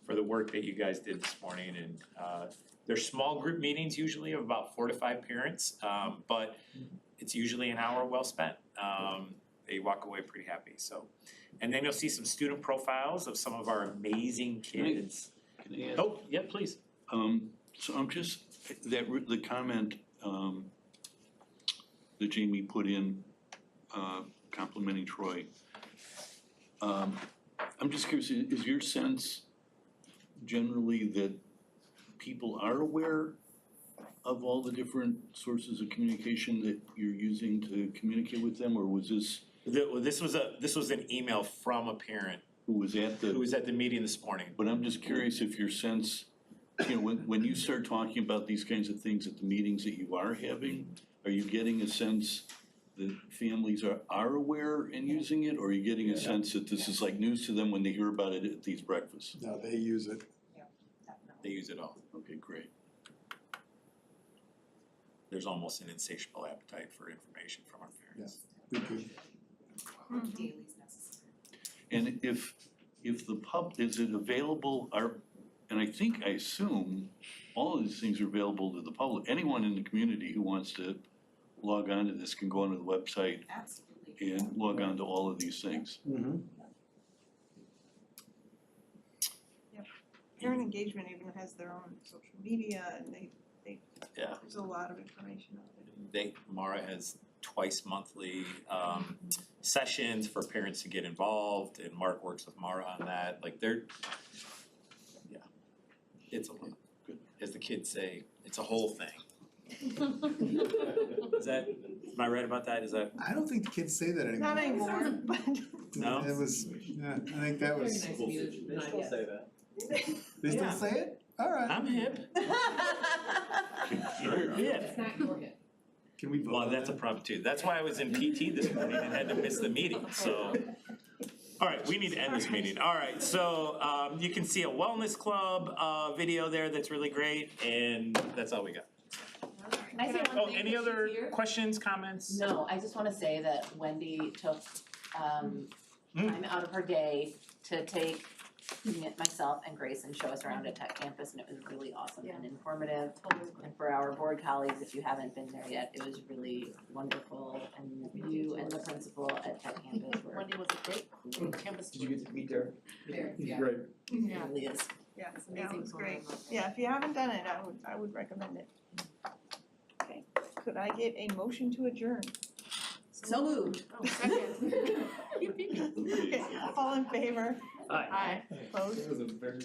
for the work that you guys did this morning. And they're small group meetings usually of about 4 to 5 parents, but it's usually an hour well spent. They walk away pretty happy, so. And then you'll see some student profiles of some of our amazing kids. Can I ask? Oh, yeah, please. So I'm just, the comment that Jamie put in complimenting Troy. I'm just curious, is your sense generally that people are aware of all the different sources of communication that you're using to communicate with them, or was this? This was an email from a parent who was at the meeting this morning. But I'm just curious if your sense, you know, when you start talking about these kinds of things at the meetings that you are having, are you getting a sense that families are aware and using it, or are you getting a sense that this is like news to them when they hear about it at these breakfasts? No, they use it. They use it all. Okay, great. There's almost an insatiable appetite for information from our parents. Daily is necessary. And if the is it available, and I assume all of these things are available to the public. Anyone in the community who wants to log on to this can go onto the website and log on to all of these things. Parent engagement even has their own social media, and they there's a lot of information out there. Mara has twice monthly sessions for parents to get involved, and Mark works with Mara on that. Like it's a lot. Good. As the kids say, it's a whole thing. Am I right about that? Is that? I don't think the kids say that anymore. Not anymore, but. No? It was, yeah, I think that was. They still say that. They still say it? All right. I'm hip. You're hip. It's not your hit. Can we vote Well, on that's a that? problem too. That's why I was in PT this morning and had to miss the meeting, so. All right, we need to end this meeting. All right, so you can see a wellness club video there that's really great, and that's all we got. Can I say one Oh, thing any that she's other here? questions, comments? No, I just wanna say that Wendy took time out of her day to take myself and Grace and show us around at Tech Campus, and it was really awesome and informative. And for our board colleagues, if you haven't been there yet, it was really wonderful, and you and the principal at Tech Campus were. Wendy was a great campus. Did you get to meet Derek? Yeah. Great. Yeah. It really is. Yeah, It's yeah, it amazing was going great. on. Yeah, if you haven't done it, I would recommend it. Okay, could I get a motion to adjourn? So moved. Oh, second. Okay, all in favor? Aye. Opposed? It was a very